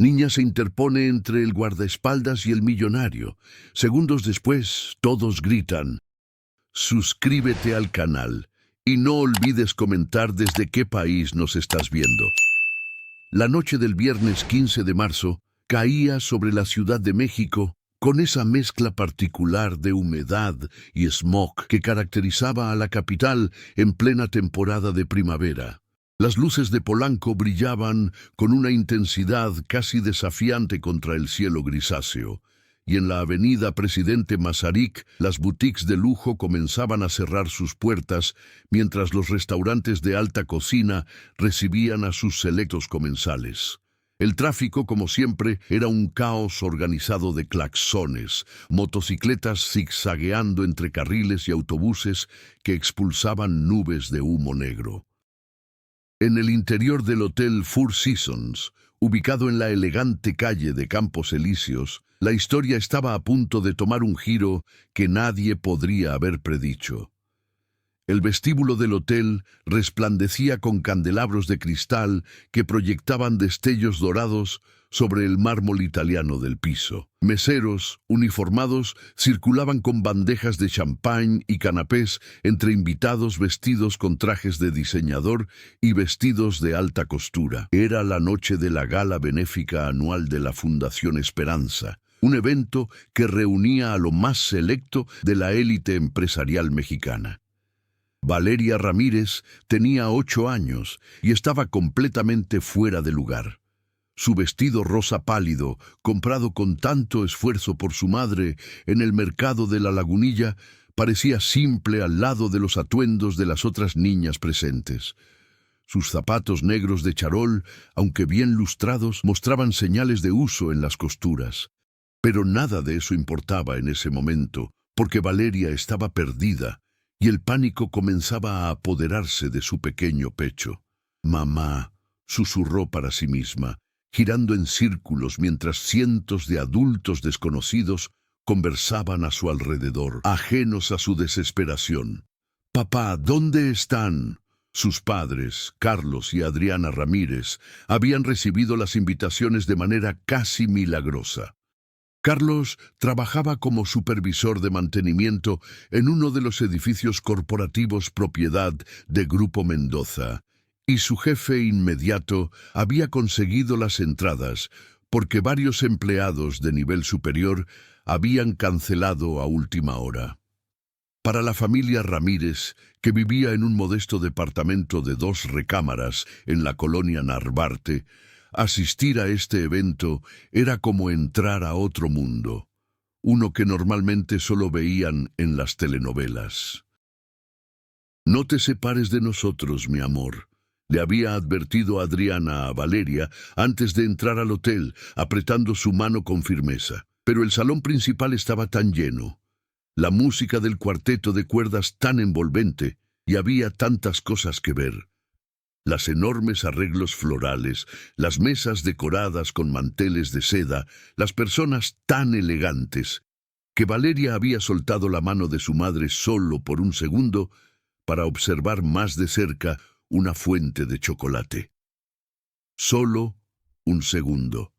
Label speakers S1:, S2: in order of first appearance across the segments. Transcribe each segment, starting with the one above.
S1: Niña se interpone entre el guardaespaldas y el millonario. Segundos después, todos gritan: suscríbete al canal y no olvides comentar desde qué país nos estás viendo. La noche del viernes 15 de marzo caía sobre la Ciudad de México con esa mezcla particular de humedad y smog que caracterizaba a la capital en plena temporada de primavera. Las luces de Polanco brillaban con una intensidad casi desafiante contra el cielo grisáceo, y en la avenida Presidente Masaryk las boutiques de lujo comenzaban a cerrar sus puertas, mientras los restaurantes de alta cocina recibían a sus selectos comensales. El tráfico, como siempre, era un caos organizado de claxones, motocicletas zigzagueando entre carriles y autobuses que expulsaban nubes de humo negro. En el interior del Hotel Four Seasons, ubicado en la elegante calle de Campos Elíseos, la historia estaba a punto de tomar un giro que nadie podría haber predicho. El vestíbulo del hotel resplandecía con candelabros de cristal que proyectaban destellos dorados sobre el mármol italiano del piso. Meseros, uniformados, circulaban con bandejas de champán y canapés entre invitados vestidos con trajes de diseñador y vestidos de alta costura. Era la noche de la gala benéfica anual de la Fundación Esperanza, un evento que reunía a lo más selecto de la élite empresarial mexicana. Valeria Ramírez tenía 8 años y estaba completamente fuera de lugar. Su vestido rosa pálido, comprado con tanto esfuerzo por su madre en el mercado de la Lagunilla, parecía simple al lado de los atuendos de las otras niñas presentes. Sus zapatos negros de charol, aunque bien lustrados, mostraban señales de uso en las costuras. Pero nada de eso importaba en ese momento, porque Valeria estaba perdida, y el pánico comenzaba a apoderarse de su pequeño pecho. «Mamá», susurró para sí misma, girando en círculos mientras cientos de adultos desconocidos conversaban a su alrededor, ajenos a su desesperación. «Papá, ¿dónde están?» Sus padres, Carlos y Adriana Ramírez, habían recibido las invitaciones de manera casi milagrosa. Carlos trabajaba como supervisor de mantenimiento en uno de los edificios corporativos propiedad de Grupo Mendoza, y su jefe inmediato había conseguido las entradas porque varios empleados de nivel superior habían cancelado a última hora. Para la familia Ramírez, que vivía en un modesto departamento de 2 recámaras en la colonia Narvarte, asistir a este evento era como entrar a otro mundo, uno que normalmente solo veían en las telenovelas. «No te separes de nosotros, mi amor», le había advertido Adriana a Valeria antes de entrar al hotel, apretando su mano con firmeza. Pero el salón principal estaba tan lleno, la música del cuarteto de cuerdas tan envolvente, y había tantas cosas que ver. Las enormes arreglos florales, las mesas decoradas con manteles de seda, las personas tan elegantes, que Valeria había soltado la mano de su madre solo por un segundo para observar más de cerca una fuente de chocolate. Solo un segundo.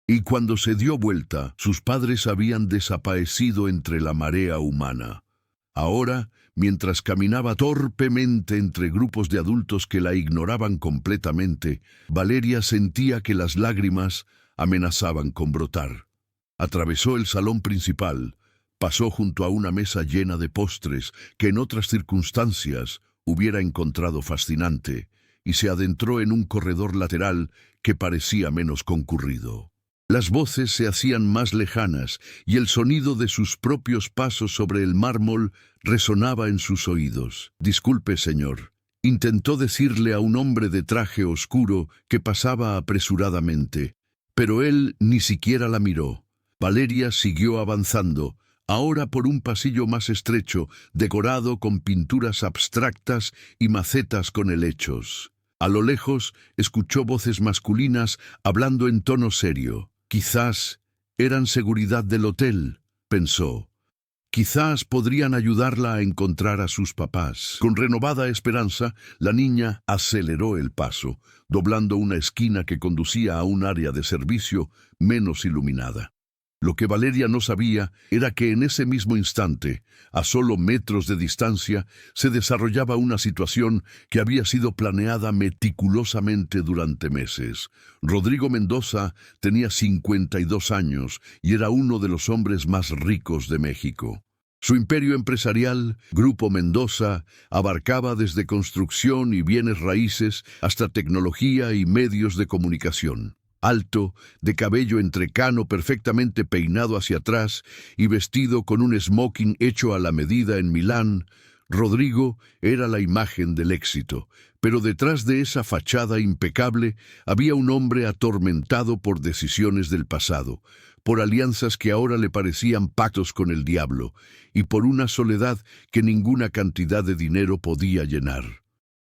S1: Y cuando se dio vuelta, sus padres habían desaparecido entre la marea humana. Ahora, mientras caminaba torpemente entre grupos de adultos que la ignoraban completamente, Valeria sentía que las lágrimas amenazaban con brotar. Atravesó el salón principal, pasó junto a una mesa llena de postres que en otras circunstancias hubiera encontrado fascinante, y se adentró en un corredor lateral que parecía menos concurrido. Las voces se hacían más lejanas y el sonido de sus propios pasos sobre el mármol resonaba en sus oídos. «Disculpe, señor», intentó decirle a un hombre de traje oscuro que pasaba apresuradamente, pero él ni siquiera la miró. Valeria siguió avanzando, ahora por un pasillo más estrecho, decorado con pinturas abstractas y macetas con helechos. A lo lejos escuchó voces masculinas hablando en tono serio. Quizás eran seguridad del hotel, pensó. Quizás podrían ayudarla a encontrar a sus papás. Con renovada esperanza, la niña aceleró el paso, doblando una esquina que conducía a un área de servicio menos iluminada. Lo que Valeria no sabía era que en ese mismo instante, a solo metros de distancia, se desarrollaba una situación que había sido planeada meticulosamente durante meses. Rodrigo Mendoza tenía 52 años y era uno de los hombres más ricos de México. Su imperio empresarial, Grupo Mendoza, abarcaba desde construcción y bienes raíces hasta tecnología y medios de comunicación. Alto, de cabello entrecano perfectamente peinado hacia atrás y vestido con un smoking hecho a la medida en Milán, Rodrigo era la imagen del éxito, pero detrás de esa fachada impecable había un hombre atormentado por decisiones del pasado, por alianzas que ahora le parecían pactos con el diablo, y por una soledad que ninguna cantidad de dinero podía llenar.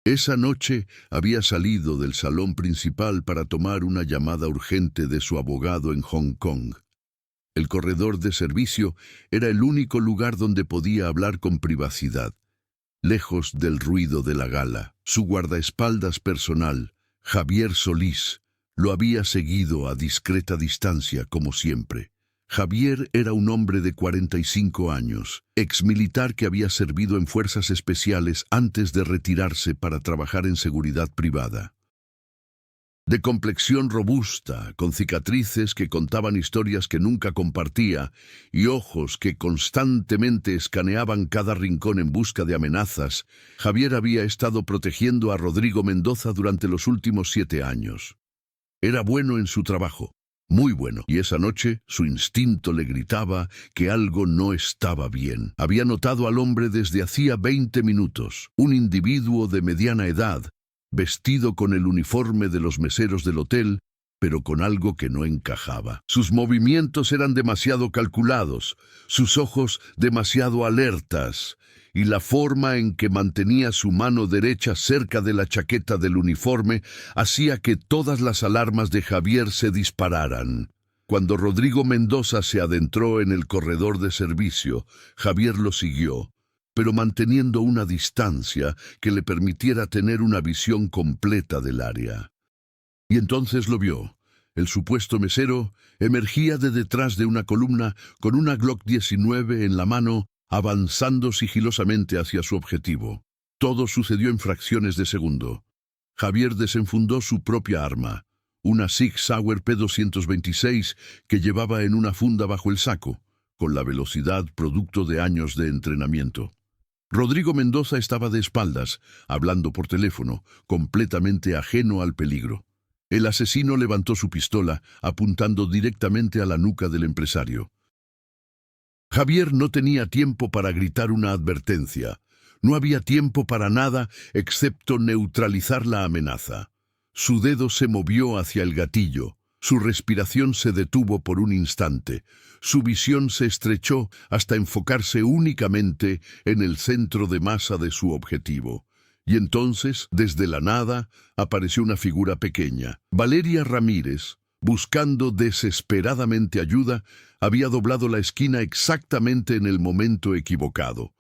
S1: Esa noche había salido del salón principal para tomar una llamada urgente de su abogado en Hong Kong. El corredor de servicio era el único lugar donde podía hablar con privacidad, lejos del ruido de la gala. Su guardaespaldas personal, Javier Solís, lo había seguido a discreta distancia como siempre. Javier era un hombre de 45 años, exmilitar que había servido en fuerzas especiales antes de retirarse para trabajar en seguridad privada. De complexión robusta, con cicatrices que contaban historias que nunca compartía y ojos que constantemente escaneaban cada rincón en busca de amenazas, Javier había estado protegiendo a Rodrigo Mendoza durante los últimos 7 años. Era bueno en su trabajo. Muy bueno, y esa noche su instinto le gritaba que algo no estaba bien. Había notado al hombre desde hacía 20 minutos, un individuo de mediana edad, vestido con el uniforme de los meseros del hotel, pero con algo que no encajaba. Sus movimientos eran demasiado calculados, sus ojos demasiado alertas, y la forma en que mantenía su mano derecha cerca de la chaqueta del uniforme hacía que todas las alarmas de Javier se dispararan. Cuando Rodrigo Mendoza se adentró en el corredor de servicio, Javier lo siguió, pero manteniendo una distancia que le permitiera tener una visión completa del área. Y entonces lo vio. El supuesto mesero emergía de detrás de una columna con una Glock 19 en la mano, avanzando sigilosamente hacia su objetivo. Todo sucedió en fracciones de segundo. Javier desenfundó su propia arma, una Sig Sauer P226 que llevaba en una funda bajo el saco, con la velocidad producto de años de entrenamiento. Rodrigo Mendoza estaba de espaldas, hablando por teléfono, completamente ajeno al peligro. El asesino levantó su pistola, apuntando directamente a la nuca del empresario. Javier no tenía tiempo para gritar una advertencia. No había tiempo para nada excepto neutralizar la amenaza. Su dedo se movió hacia el gatillo. Su respiración se detuvo por un instante. Su visión se estrechó hasta enfocarse únicamente en el centro de masa de su objetivo. Y entonces, desde la nada, apareció una figura pequeña. Valeria Ramírez, buscando desesperadamente ayuda, había doblado la esquina exactamente en el momento equivocado.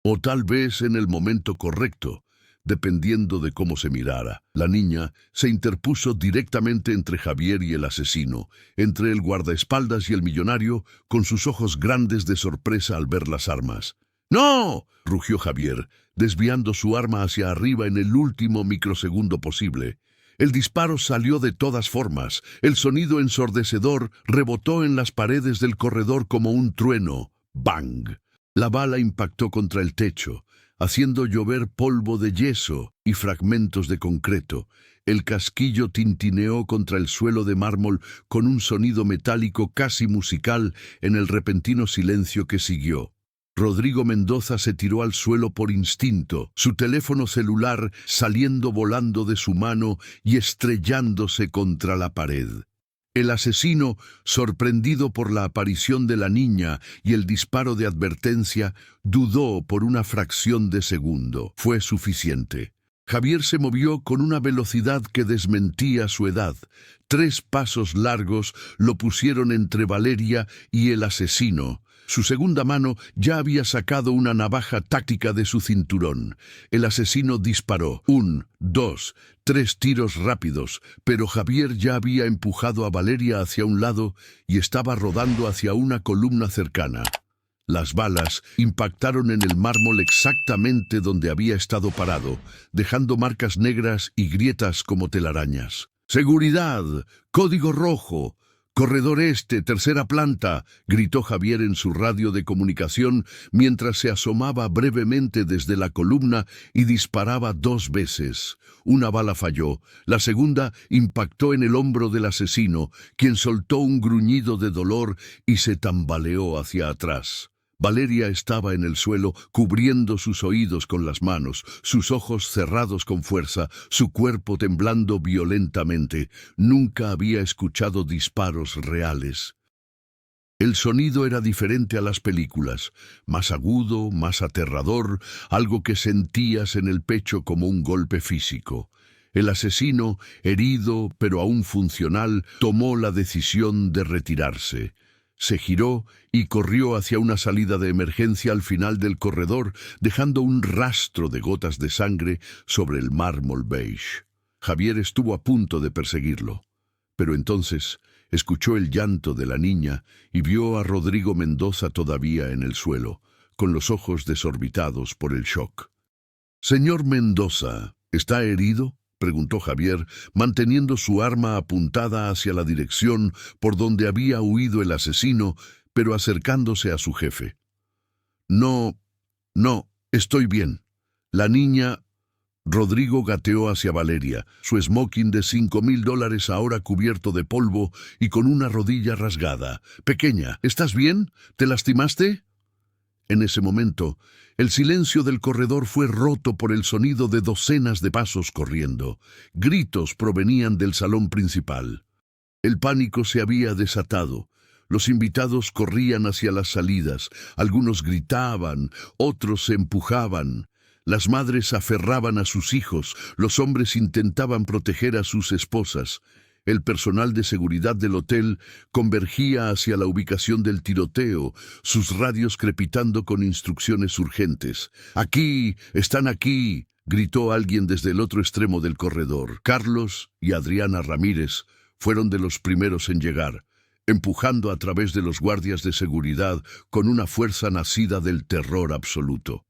S1: O tal vez en el momento correcto, dependiendo de cómo se mirara. La niña se interpuso directamente entre Javier y el asesino, entre el guardaespaldas y el millonario, con sus ojos grandes de sorpresa al ver las armas. ¡No!, rugió Javier, desviando su arma hacia arriba en el último microsegundo posible. El disparo salió de todas formas. El sonido ensordecedor rebotó en las paredes del corredor como un trueno. ¡Bang! La bala impactó contra el techo, haciendo llover polvo de yeso y fragmentos de concreto. El casquillo tintineó contra el suelo de mármol con un sonido metálico casi musical en el repentino silencio que siguió. Rodrigo Mendoza se tiró al suelo por instinto, su teléfono celular saliendo volando de su mano y estrellándose contra la pared. El asesino, sorprendido por la aparición de la niña y el disparo de advertencia, dudó por una fracción de segundo. Fue suficiente. Javier se movió con una velocidad que desmentía su edad. 3 pasos largos lo pusieron entre Valeria y el asesino. Su segunda mano ya había sacado una navaja táctica de su cinturón. El asesino disparó. 1, 2, 3 tiros rápidos, pero Javier ya había empujado a Valeria hacia un lado y estaba rodando hacia una columna cercana. Las balas impactaron en el mármol exactamente donde había estado parado, dejando marcas negras y grietas como telarañas. ¡Seguridad! ¡Código rojo! «Corredor este, tercera planta», gritó Javier en su radio de comunicación mientras se asomaba brevemente desde la columna y disparaba 2 veces. Una bala falló, la segunda impactó en el hombro del asesino, quien soltó un gruñido de dolor y se tambaleó hacia atrás. Valeria estaba en el suelo, cubriendo sus oídos con las manos, sus ojos cerrados con fuerza, su cuerpo temblando violentamente. Nunca había escuchado disparos reales. El sonido era diferente a las películas, más agudo, más aterrador, algo que sentías en el pecho como un golpe físico. El asesino, herido pero aún funcional, tomó la decisión de retirarse. Se giró y corrió hacia una salida de emergencia al final del corredor, dejando un rastro de gotas de sangre sobre el mármol beige. Javier estuvo a punto de perseguirlo, pero entonces escuchó el llanto de la niña y vio a Rodrigo Mendoza todavía en el suelo, con los ojos desorbitados por el shock. «Señor Mendoza, ¿está herido?», preguntó Javier, manteniendo su arma apuntada hacia la dirección por donde había huido el asesino, pero acercándose a su jefe. «No, estoy bien». La niña... Rodrigo gateó hacia Valeria, su smoking de $5,000 ahora cubierto de polvo y con una rodilla rasgada. «Pequeña, ¿estás bien? ¿Te lastimaste?» En ese momento, el silencio del corredor fue roto por el sonido de docenas de pasos corriendo. Gritos provenían del salón principal. El pánico se había desatado. Los invitados corrían hacia las salidas. Algunos gritaban, otros se empujaban. Las madres aferraban a sus hijos, los hombres intentaban proteger a sus esposas. El personal de seguridad del hotel convergía hacia la ubicación del tiroteo, sus radios crepitando con instrucciones urgentes. «¡Aquí! ¡Están aquí!», gritó alguien desde el otro extremo del corredor. Carlos y Adriana Ramírez fueron de los primeros en llegar, empujando a través de los guardias de seguridad con una fuerza nacida del terror absoluto.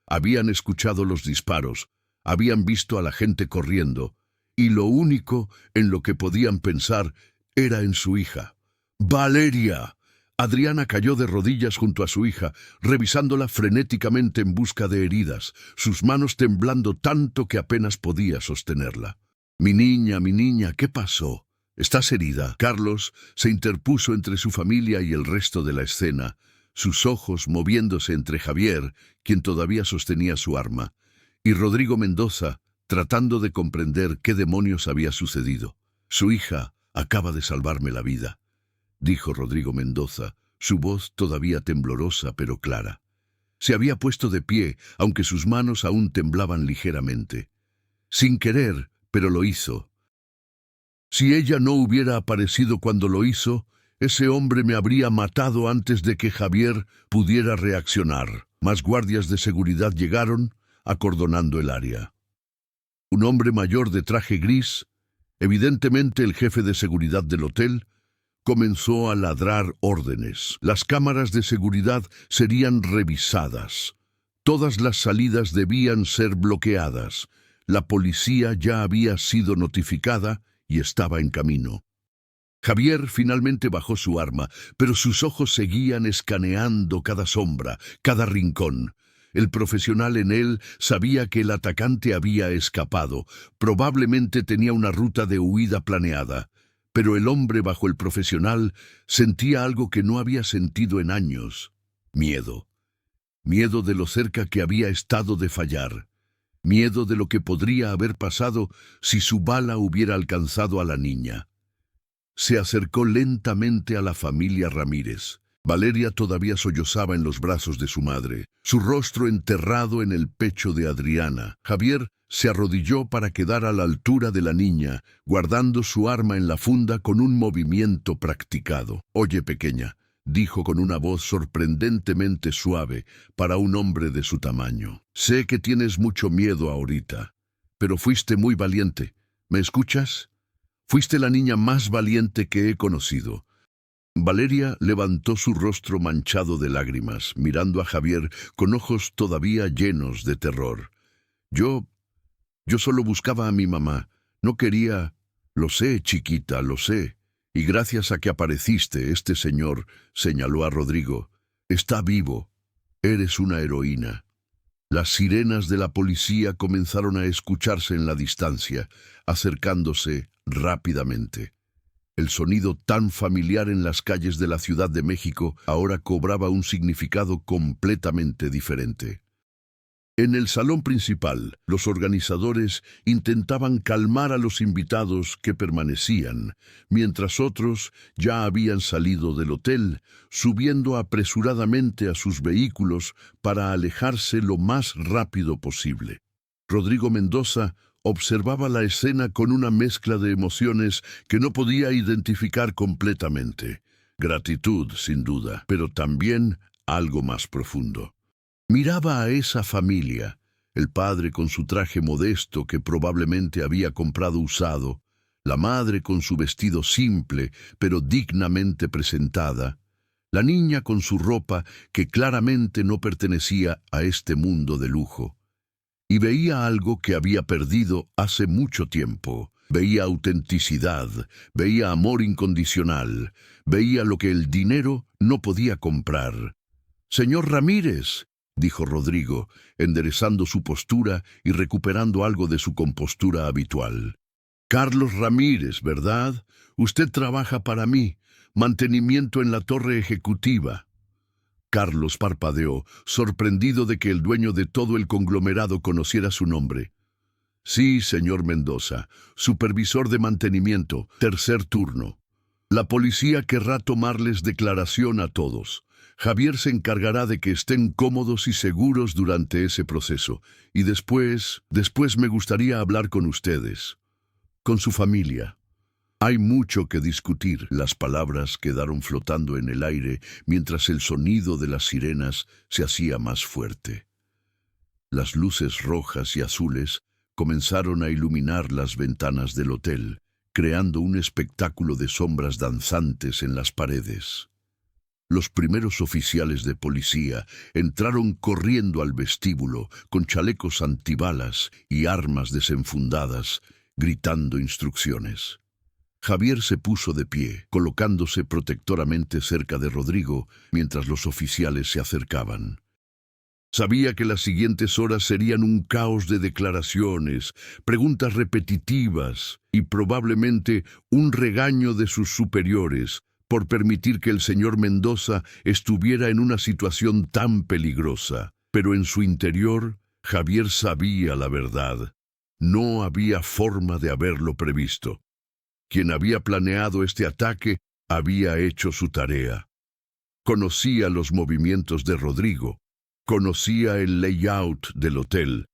S1: Habían escuchado los disparos, habían visto a la gente corriendo, y lo único en lo que podían pensar era en su hija. ¡Valeria! Adriana cayó de rodillas junto a su hija, revisándola frenéticamente en busca de heridas, sus manos temblando tanto que apenas podía sostenerla. Mi niña, ¿qué pasó? ¿Estás herida?» Carlos se interpuso entre su familia y el resto de la escena, sus ojos moviéndose entre Javier, quien todavía sostenía su arma, y Rodrigo Mendoza, tratando de comprender qué demonios había sucedido. «Su hija acaba de salvarme la vida», dijo Rodrigo Mendoza, su voz todavía temblorosa pero clara. Se había puesto de pie, aunque sus manos aún temblaban ligeramente. Sin querer, pero lo hizo. «Si ella no hubiera aparecido cuando lo hizo, ese hombre me habría matado antes de que Javier pudiera reaccionar». Más guardias de seguridad llegaron, acordonando el área. Un hombre mayor de traje gris, evidentemente el jefe de seguridad del hotel, comenzó a ladrar órdenes. Las cámaras de seguridad serían revisadas. Todas las salidas debían ser bloqueadas. La policía ya había sido notificada y estaba en camino. Javier finalmente bajó su arma, pero sus ojos seguían escaneando cada sombra, cada rincón. El profesional en él sabía que el atacante había escapado, probablemente tenía una ruta de huida planeada, pero el hombre bajo el profesional sentía algo que no había sentido en años: miedo. Miedo de lo cerca que había estado de fallar. Miedo de lo que podría haber pasado si su bala hubiera alcanzado a la niña. Se acercó lentamente a la familia Ramírez. Valeria todavía sollozaba en los brazos de su madre, su rostro enterrado en el pecho de Adriana. Javier Se arrodilló para quedar a la altura de la niña, guardando su arma en la funda con un movimiento practicado. «Oye, pequeña», dijo con una voz sorprendentemente suave para un hombre de su tamaño. «Sé que tienes mucho miedo ahorita, pero fuiste muy valiente. ¿Me escuchas? Fuiste la niña más valiente que he conocido». Valeria levantó su rostro manchado de lágrimas, mirando a Javier con ojos todavía llenos de terror. Yo solo buscaba a mi mamá. No quería... Lo sé, chiquita, lo sé. Y gracias a que apareciste, este señor, señaló a Rodrigo, está vivo. Eres una heroína». Las sirenas de la policía comenzaron a escucharse en la distancia, acercándose rápidamente. El sonido tan familiar en las calles de la Ciudad de México ahora cobraba un significado completamente diferente. En el salón principal, los organizadores intentaban calmar a los invitados que permanecían, mientras otros ya habían salido del hotel, subiendo apresuradamente a sus vehículos para alejarse lo más rápido posible. Rodrigo Mendoza observaba la escena con una mezcla de emociones que no podía identificar completamente. Gratitud, sin duda, pero también algo más profundo. Miraba a esa familia, el padre con su traje modesto que probablemente había comprado usado, la madre con su vestido simple pero dignamente presentada, la niña con su ropa que claramente no pertenecía a este mundo de lujo. Y veía algo que había perdido hace mucho tiempo. Veía autenticidad, veía amor incondicional, veía lo que el dinero no podía comprar. «Señor Ramírez», dijo Rodrigo, enderezando su postura y recuperando algo de su compostura habitual. «Carlos Ramírez, ¿verdad? Usted trabaja para mí. Mantenimiento en la torre ejecutiva». Carlos parpadeó, sorprendido de que el dueño de todo el conglomerado conociera su nombre. «Sí, señor Mendoza, supervisor de mantenimiento, tercer turno. La policía querrá tomarles declaración a todos. Javier se encargará de que estén cómodos y seguros durante ese proceso. Y después me gustaría hablar con ustedes, con su familia. Hay mucho que discutir». Las palabras quedaron flotando en el aire mientras el sonido de las sirenas se hacía más fuerte. Las luces rojas y azules comenzaron a iluminar las ventanas del hotel, creando un espectáculo de sombras danzantes en las paredes. Los primeros oficiales de policía entraron corriendo al vestíbulo con chalecos antibalas y armas desenfundadas, gritando instrucciones. Javier se puso de pie, colocándose protectoramente cerca de Rodrigo mientras los oficiales se acercaban. Sabía que las siguientes horas serían un caos de declaraciones, preguntas repetitivas y probablemente un regaño de sus superiores por permitir que el señor Mendoza estuviera en una situación tan peligrosa. Pero en su interior, Javier sabía la verdad. No había forma de haberlo previsto. Quien había planeado este ataque había hecho su tarea. Conocía los movimientos de Rodrigo, conocía el layout del hotel,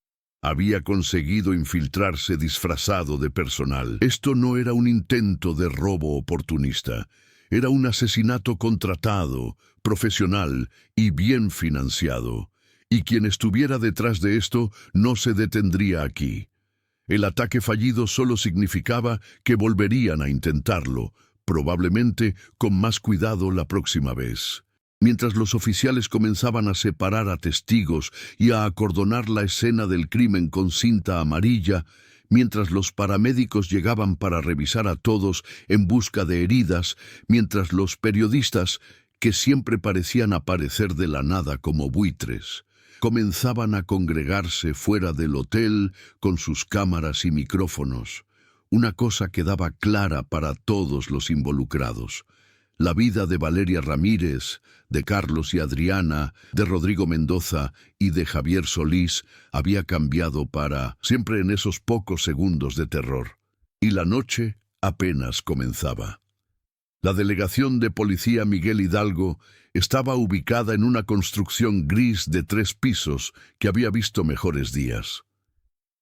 S1: había conseguido infiltrarse disfrazado de personal. Esto no era un intento de robo oportunista, era un asesinato contratado, profesional y bien financiado. Y quien estuviera detrás de esto no se detendría aquí. El ataque fallido solo significaba que volverían a intentarlo, probablemente con más cuidado la próxima vez. Mientras los oficiales comenzaban a separar a testigos y a acordonar la escena del crimen con cinta amarilla, mientras los paramédicos llegaban para revisar a todos en busca de heridas, mientras los periodistas, que siempre parecían aparecer de la nada como buitres, comenzaban a congregarse fuera del hotel con sus cámaras y micrófonos. Una cosa quedaba clara para todos los involucrados. La vida de Valeria Ramírez, de Carlos y Adriana, de Rodrigo Mendoza y de Javier Solís había cambiado para siempre en esos pocos segundos de terror. Y la noche apenas comenzaba. La delegación de policía Miguel Hidalgo estaba ubicada en una construcción gris de 3 pisos que había visto mejores días.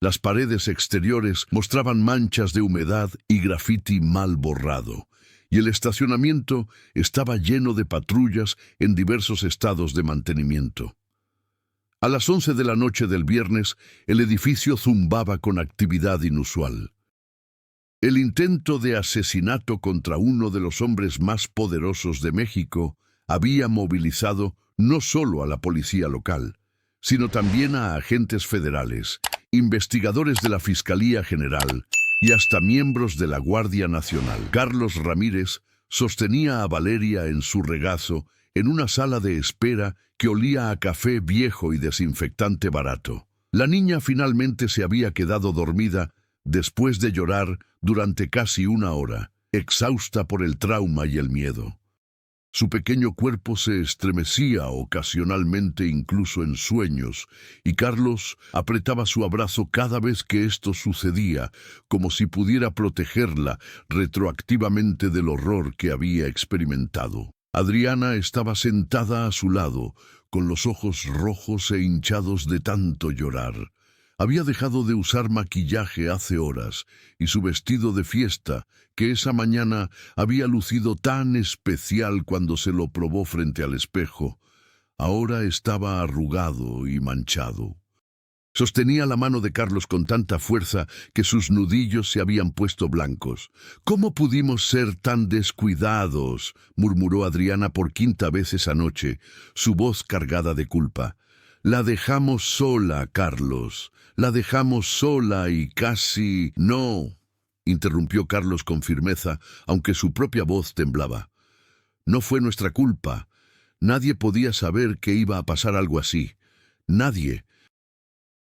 S1: Las paredes exteriores mostraban manchas de humedad y grafiti mal borrado, y el estacionamiento estaba lleno de patrullas en diversos estados de mantenimiento. A las 11 de la noche del viernes, el edificio zumbaba con actividad inusual. El intento de asesinato contra uno de los hombres más poderosos de México había movilizado no solo a la policía local, sino también a agentes federales, investigadores de la Fiscalía General y hasta miembros de la Guardia Nacional. Carlos Ramírez sostenía a Valeria en su regazo en una sala de espera que olía a café viejo y desinfectante barato. La niña finalmente se había quedado dormida después de llorar durante casi una hora, exhausta por el trauma y el miedo. Su pequeño cuerpo se estremecía ocasionalmente incluso en sueños, y Carlos apretaba su abrazo cada vez que esto sucedía, como si pudiera protegerla retroactivamente del horror que había experimentado. Adriana estaba sentada a su lado, con los ojos rojos e hinchados de tanto llorar. Había dejado de usar maquillaje hace horas, y su vestido de fiesta, que esa mañana había lucido tan especial cuando se lo probó frente al espejo, ahora estaba arrugado y manchado. Sostenía la mano de Carlos con tanta fuerza que sus nudillos se habían puesto blancos. «¿Cómo pudimos ser tan descuidados?», murmuró Adriana por quinta vez esa noche, su voz cargada de culpa. «La dejamos sola, Carlos. La dejamos sola y casi...» «No», interrumpió Carlos con firmeza, aunque su propia voz temblaba. «No fue nuestra culpa. Nadie podía saber que iba a pasar algo así. Nadie».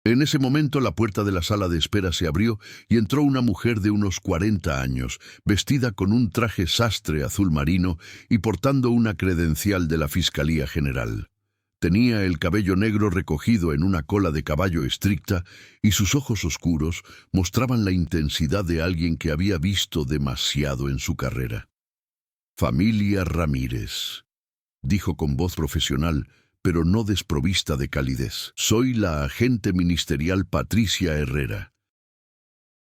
S1: En ese momento la puerta de la sala de espera se abrió y entró una mujer de unos 40 años, vestida con un traje sastre azul marino y portando una credencial de la Fiscalía General. Tenía el cabello negro recogido en una cola de caballo estricta y sus ojos oscuros mostraban la intensidad de alguien que había visto demasiado en su carrera. «Familia Ramírez», dijo con voz profesional, pero no desprovista de calidez. «Soy la agente ministerial Patricia Herrera.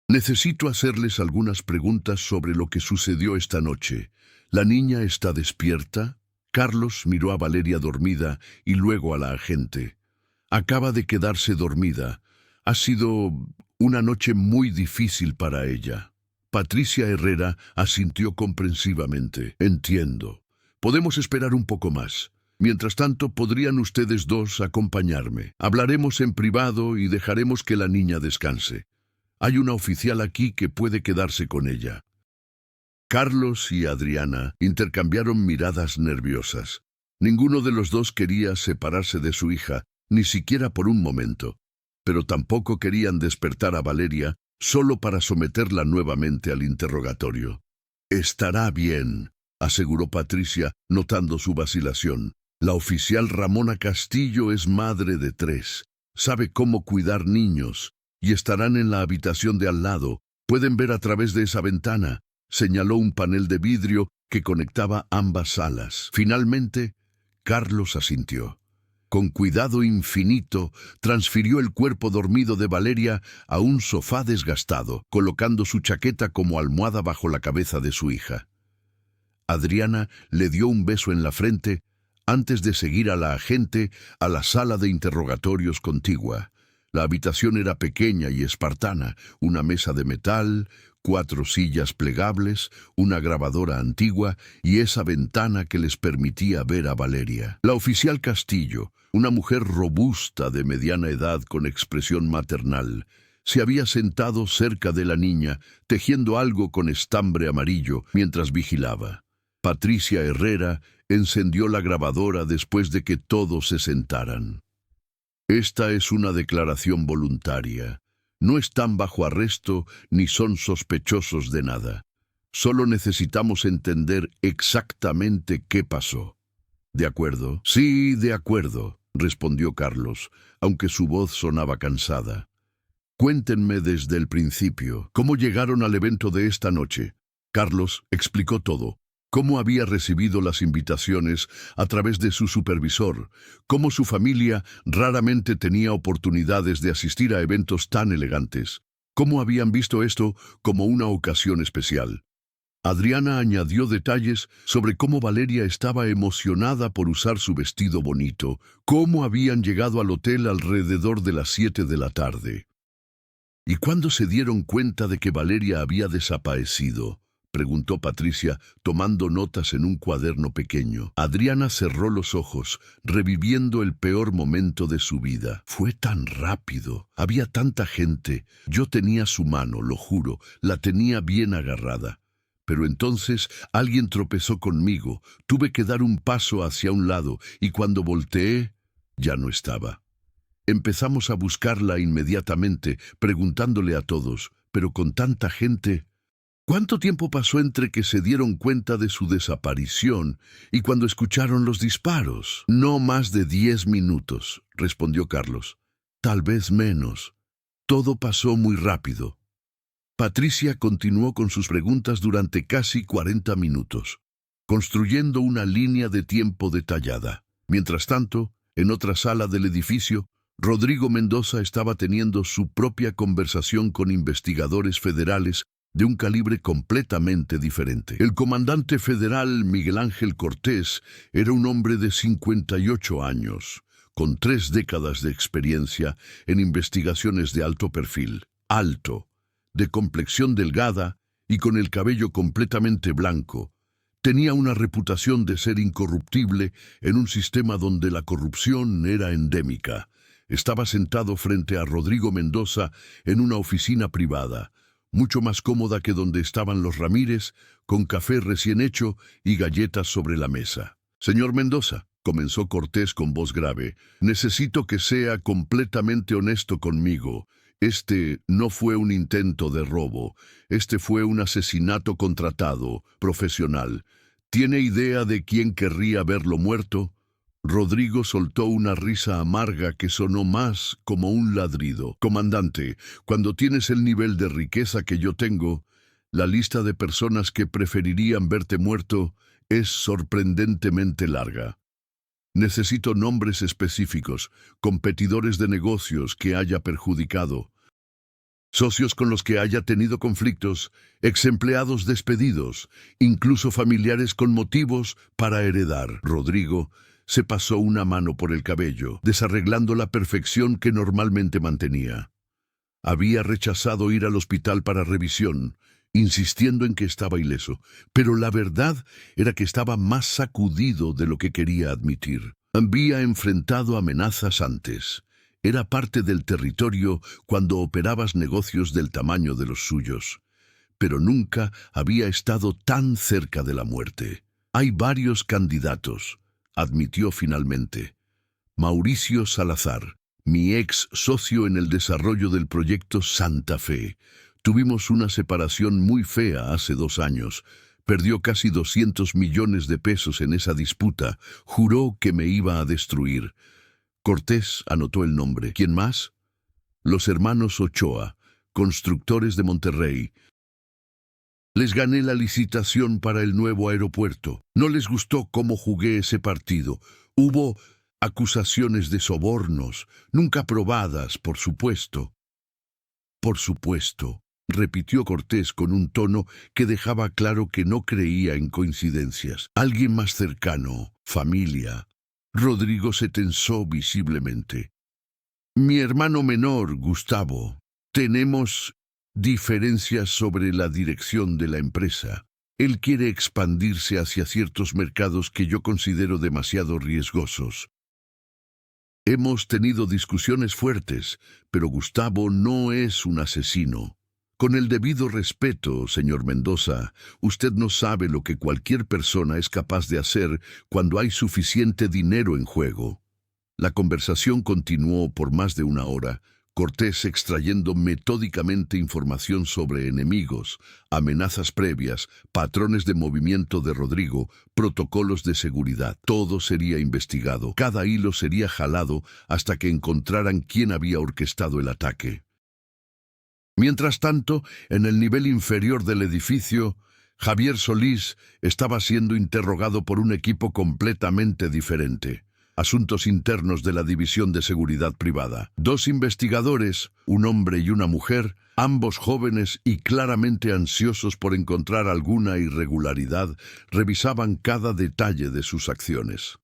S1: Necesito hacerles algunas preguntas sobre lo que sucedió esta noche. ¿La niña está despierta?» Carlos miró a Valeria dormida y luego a la agente. «Acaba de quedarse dormida. Ha sido una noche muy difícil para ella». Patricia Herrera asintió comprensivamente. «Entiendo. Podemos esperar un poco más. Mientras tanto, podrían ustedes dos acompañarme. Hablaremos en privado y dejaremos que la niña descanse. Hay una oficial aquí que puede quedarse con ella». Carlos y Adriana intercambiaron miradas nerviosas. Ninguno de los dos quería separarse de su hija, ni siquiera por un momento, pero tampoco querían despertar a Valeria solo para someterla nuevamente al interrogatorio. «Estará bien», aseguró Patricia, notando su vacilación. «La oficial Ramona Castillo es madre de 3. Sabe cómo cuidar niños, y estarán en la habitación de al lado. Pueden ver a través de esa ventana», señaló un panel de vidrio que conectaba ambas salas. Finalmente, Carlos asintió. Con cuidado infinito, transfirió el cuerpo dormido de Valeria a un sofá desgastado, colocando su chaqueta como almohada bajo la cabeza de su hija. Adriana le dio un beso en la frente antes de seguir a la agente a la sala de interrogatorios contigua. La habitación era pequeña y espartana, una mesa de metal, 4 sillas plegables, una grabadora antigua y esa ventana que les permitía ver a Valeria. La oficial Castillo, una mujer robusta de mediana edad con expresión maternal, se había sentado cerca de la niña, tejiendo algo con estambre amarillo mientras vigilaba. Patricia Herrera encendió la grabadora después de que todos se sentaran. «Esta es una declaración voluntaria. No están bajo arresto ni son sospechosos de nada. Solo necesitamos entender exactamente qué pasó». «¿De acuerdo?» «Sí, de acuerdo», respondió Carlos, aunque su voz sonaba cansada. «Cuéntenme desde el principio. ¿Cómo llegaron al evento de esta noche?» Carlos explicó todo. cómo había recibido las invitaciones a través de su supervisor, cómo su familia raramente tenía oportunidades de asistir a eventos tan elegantes, cómo habían visto esto como una ocasión especial. Adriana añadió detalles sobre cómo Valeria estaba emocionada por usar su vestido bonito, cómo habían llegado al hotel alrededor de las 7 de la tarde. ¿Y cuándo se dieron cuenta de que Valeria había desaparecido?, preguntó Patricia, tomando notas en un cuaderno pequeño. Adriana cerró los ojos, reviviendo el peor momento de su vida. Fue tan rápido. Había tanta gente. Yo tenía su mano, lo juro, la tenía bien agarrada. Pero entonces alguien tropezó conmigo. Tuve que dar un paso hacia un lado y cuando volteé, ya no estaba. Empezamos a buscarla inmediatamente, preguntándole a todos, pero con tanta gente. ¿Cuánto tiempo pasó entre que se dieron cuenta de su desaparición y cuando escucharon los disparos? No más de 10 minutos, respondió Carlos. Tal vez menos. Todo pasó muy rápido. Patricia continuó con sus preguntas durante casi 40 minutos, construyendo una línea de tiempo detallada. Mientras tanto, en otra sala del edificio, Rodrigo Mendoza estaba teniendo su propia conversación con investigadores federales de un calibre completamente diferente. El comandante federal Miguel Ángel Cortés era un hombre de 58 años, con 3 décadas de experiencia en investigaciones de alto perfil, alto, de complexión delgada y con el cabello completamente blanco. Tenía una reputación de ser incorruptible en un sistema donde la corrupción era endémica. Estaba sentado frente a Rodrigo Mendoza en una oficina privada, mucho más cómoda que donde estaban los Ramírez, con café recién hecho y galletas sobre la mesa. «Señor Mendoza», comenzó Cortés con voz grave, «necesito que sea completamente honesto conmigo. Este no fue un intento de robo. Este fue un asesinato contratado, profesional. ¿Tiene idea de quién querría verlo muerto?» Rodrigo soltó una risa amarga que sonó más como un ladrido. «Comandante, cuando tienes el nivel de riqueza que yo tengo, la lista de personas que preferirían verte muerto es sorprendentemente larga. Necesito nombres específicos, competidores de negocios que haya perjudicado, socios con los que haya tenido conflictos, exempleados despedidos, incluso familiares con motivos para heredar». Rodrigo se pasó una mano por el cabello, desarreglando la perfección que normalmente mantenía. Había rechazado ir al hospital para revisión, insistiendo en que estaba ileso, pero la verdad era que estaba más sacudido de lo que quería admitir. Había enfrentado amenazas antes. Era parte del territorio cuando operabas negocios del tamaño de los suyos, pero nunca había estado tan cerca de la muerte. «Hay varios candidatos», admitió finalmente. «Mauricio Salazar, mi ex socio en el desarrollo del proyecto Santa Fe. Tuvimos una separación muy fea hace 2 años. Perdió casi 200 millones de pesos en esa disputa. Juró que me iba a destruir». Cortés anotó el nombre. «¿Quién más?» «Los hermanos Ochoa, constructores de Monterrey. Les gané la licitación para el nuevo aeropuerto. No les gustó cómo jugué ese partido. Hubo acusaciones de sobornos, nunca probadas, por supuesto». «Por supuesto», repitió Cortés con un tono que dejaba claro que no creía en coincidencias. «Alguien más cercano, familia». Rodrigo se tensó visiblemente. «Mi hermano menor, Gustavo. Tenemos diferencias sobre la dirección de la empresa. Él quiere expandirse hacia ciertos mercados que yo considero demasiado riesgosos. Hemos tenido discusiones fuertes, pero Gustavo no es un asesino. Con el debido respeto, señor Mendoza, usted no sabe lo que cualquier persona es capaz de hacer cuando hay suficiente dinero en juego». La conversación continuó por más de 1 hora, Cortés extrayendo metódicamente información sobre enemigos, amenazas previas, patrones de movimiento de Rodrigo, protocolos de seguridad. Todo sería investigado, cada hilo sería jalado hasta que encontraran quién había orquestado el ataque. Mientras tanto, en el nivel inferior del edificio, Javier Solís estaba siendo interrogado por un equipo completamente diferente. Asuntos internos de la División de Seguridad Privada. Dos investigadores, un hombre y una mujer, ambos jóvenes y claramente ansiosos por encontrar alguna irregularidad, revisaban cada detalle de sus acciones.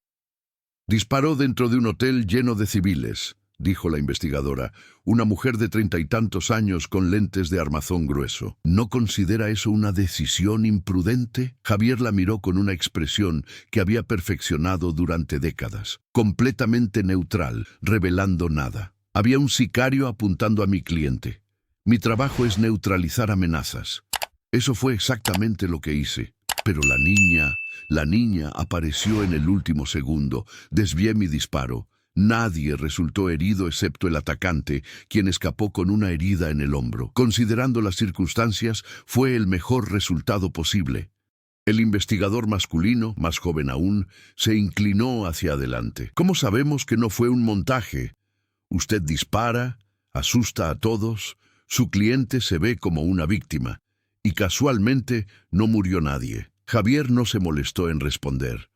S1: Disparó dentro de un hotel lleno de civiles, dijo la investigadora, una mujer de 30 y tantos años con lentes de armazón grueso. ¿No considera eso una decisión imprudente? Javier la miró con una expresión que había perfeccionado durante décadas, completamente neutral, revelando nada. Había un sicario apuntando a mi cliente. Mi trabajo es neutralizar amenazas. Eso fue exactamente lo que hice. Pero la niña apareció en el último segundo. Desvié mi disparo. Nadie resultó herido excepto el atacante, quien escapó con una herida en el hombro. Considerando las circunstancias, fue el mejor resultado posible. El investigador masculino, más joven aún, se inclinó hacia adelante. ¿Cómo sabemos que no fue un montaje? Usted dispara, asusta a todos, su cliente se ve como una víctima, y casualmente no murió nadie. Javier no se molestó en responder.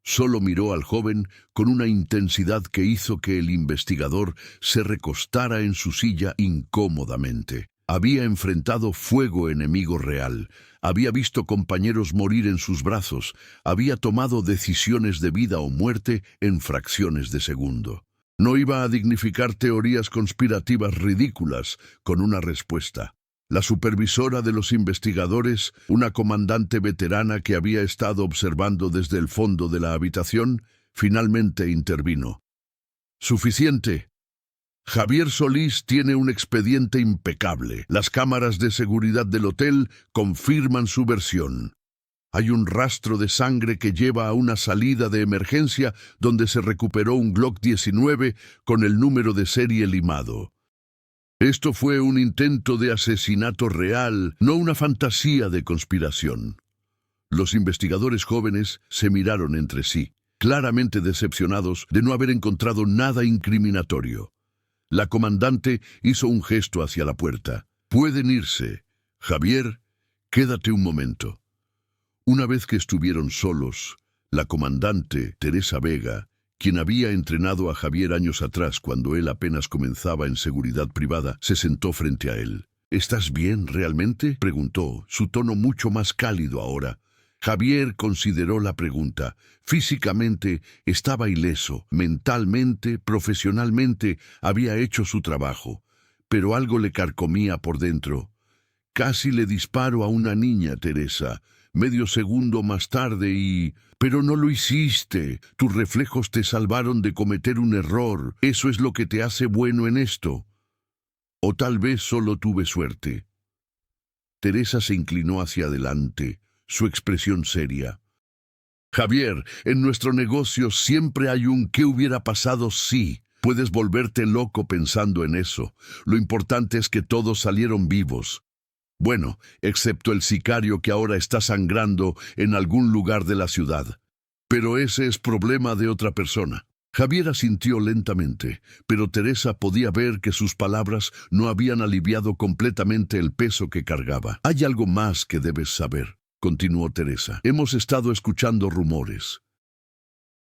S1: Solo miró al joven con una intensidad que hizo que el investigador se recostara en su silla incómodamente. Había enfrentado fuego enemigo real, había visto compañeros morir en sus brazos, había tomado decisiones de vida o muerte en fracciones de segundo. No iba a dignificar teorías conspirativas ridículas con una respuesta. La supervisora de los investigadores, una comandante veterana que había estado observando desde el fondo de la habitación, finalmente intervino. «Suficiente. Javier Solís tiene un expediente impecable. Las cámaras de seguridad del hotel confirman su versión. Hay un rastro de sangre que lleva a una salida de emergencia donde se recuperó un Glock 19 con el número de serie limado. Esto fue un intento de asesinato real, no una fantasía de conspiración». Los investigadores jóvenes se miraron entre sí, claramente decepcionados de no haber encontrado nada incriminatorio. La comandante hizo un gesto hacia la puerta. «Pueden irse. Javier, quédate un momento». Una vez que estuvieron solos, la comandante, Teresa Vega, quien había entrenado a Javier años atrás cuando él apenas comenzaba en seguridad privada, se sentó frente a él. «¿Estás bien, realmente?», preguntó, su tono mucho más cálido ahora. Javier consideró la pregunta. Físicamente estaba ileso, mentalmente, profesionalmente había hecho su trabajo, pero algo le carcomía por dentro. «Casi le disparo a una niña, Teresa. Medio segundo más tarde y... Pero no lo hiciste. Tus reflejos te salvaron de cometer un error. Eso es lo que te hace bueno en esto. O tal vez solo tuve suerte». Teresa se inclinó hacia adelante, su expresión seria. «Javier, en nuestro negocio siempre hay un ¿qué hubiera pasado si? Puedes volverte loco pensando en eso. Lo importante es que todos salieron vivos. Bueno, excepto el sicario que ahora está sangrando en algún lugar de la ciudad. Pero ese es problema de otra persona». Javier asintió lentamente, pero Teresa podía ver que sus palabras no habían aliviado completamente el peso que cargaba. «Hay algo más que debes saber», continuó Teresa. «Hemos estado escuchando rumores,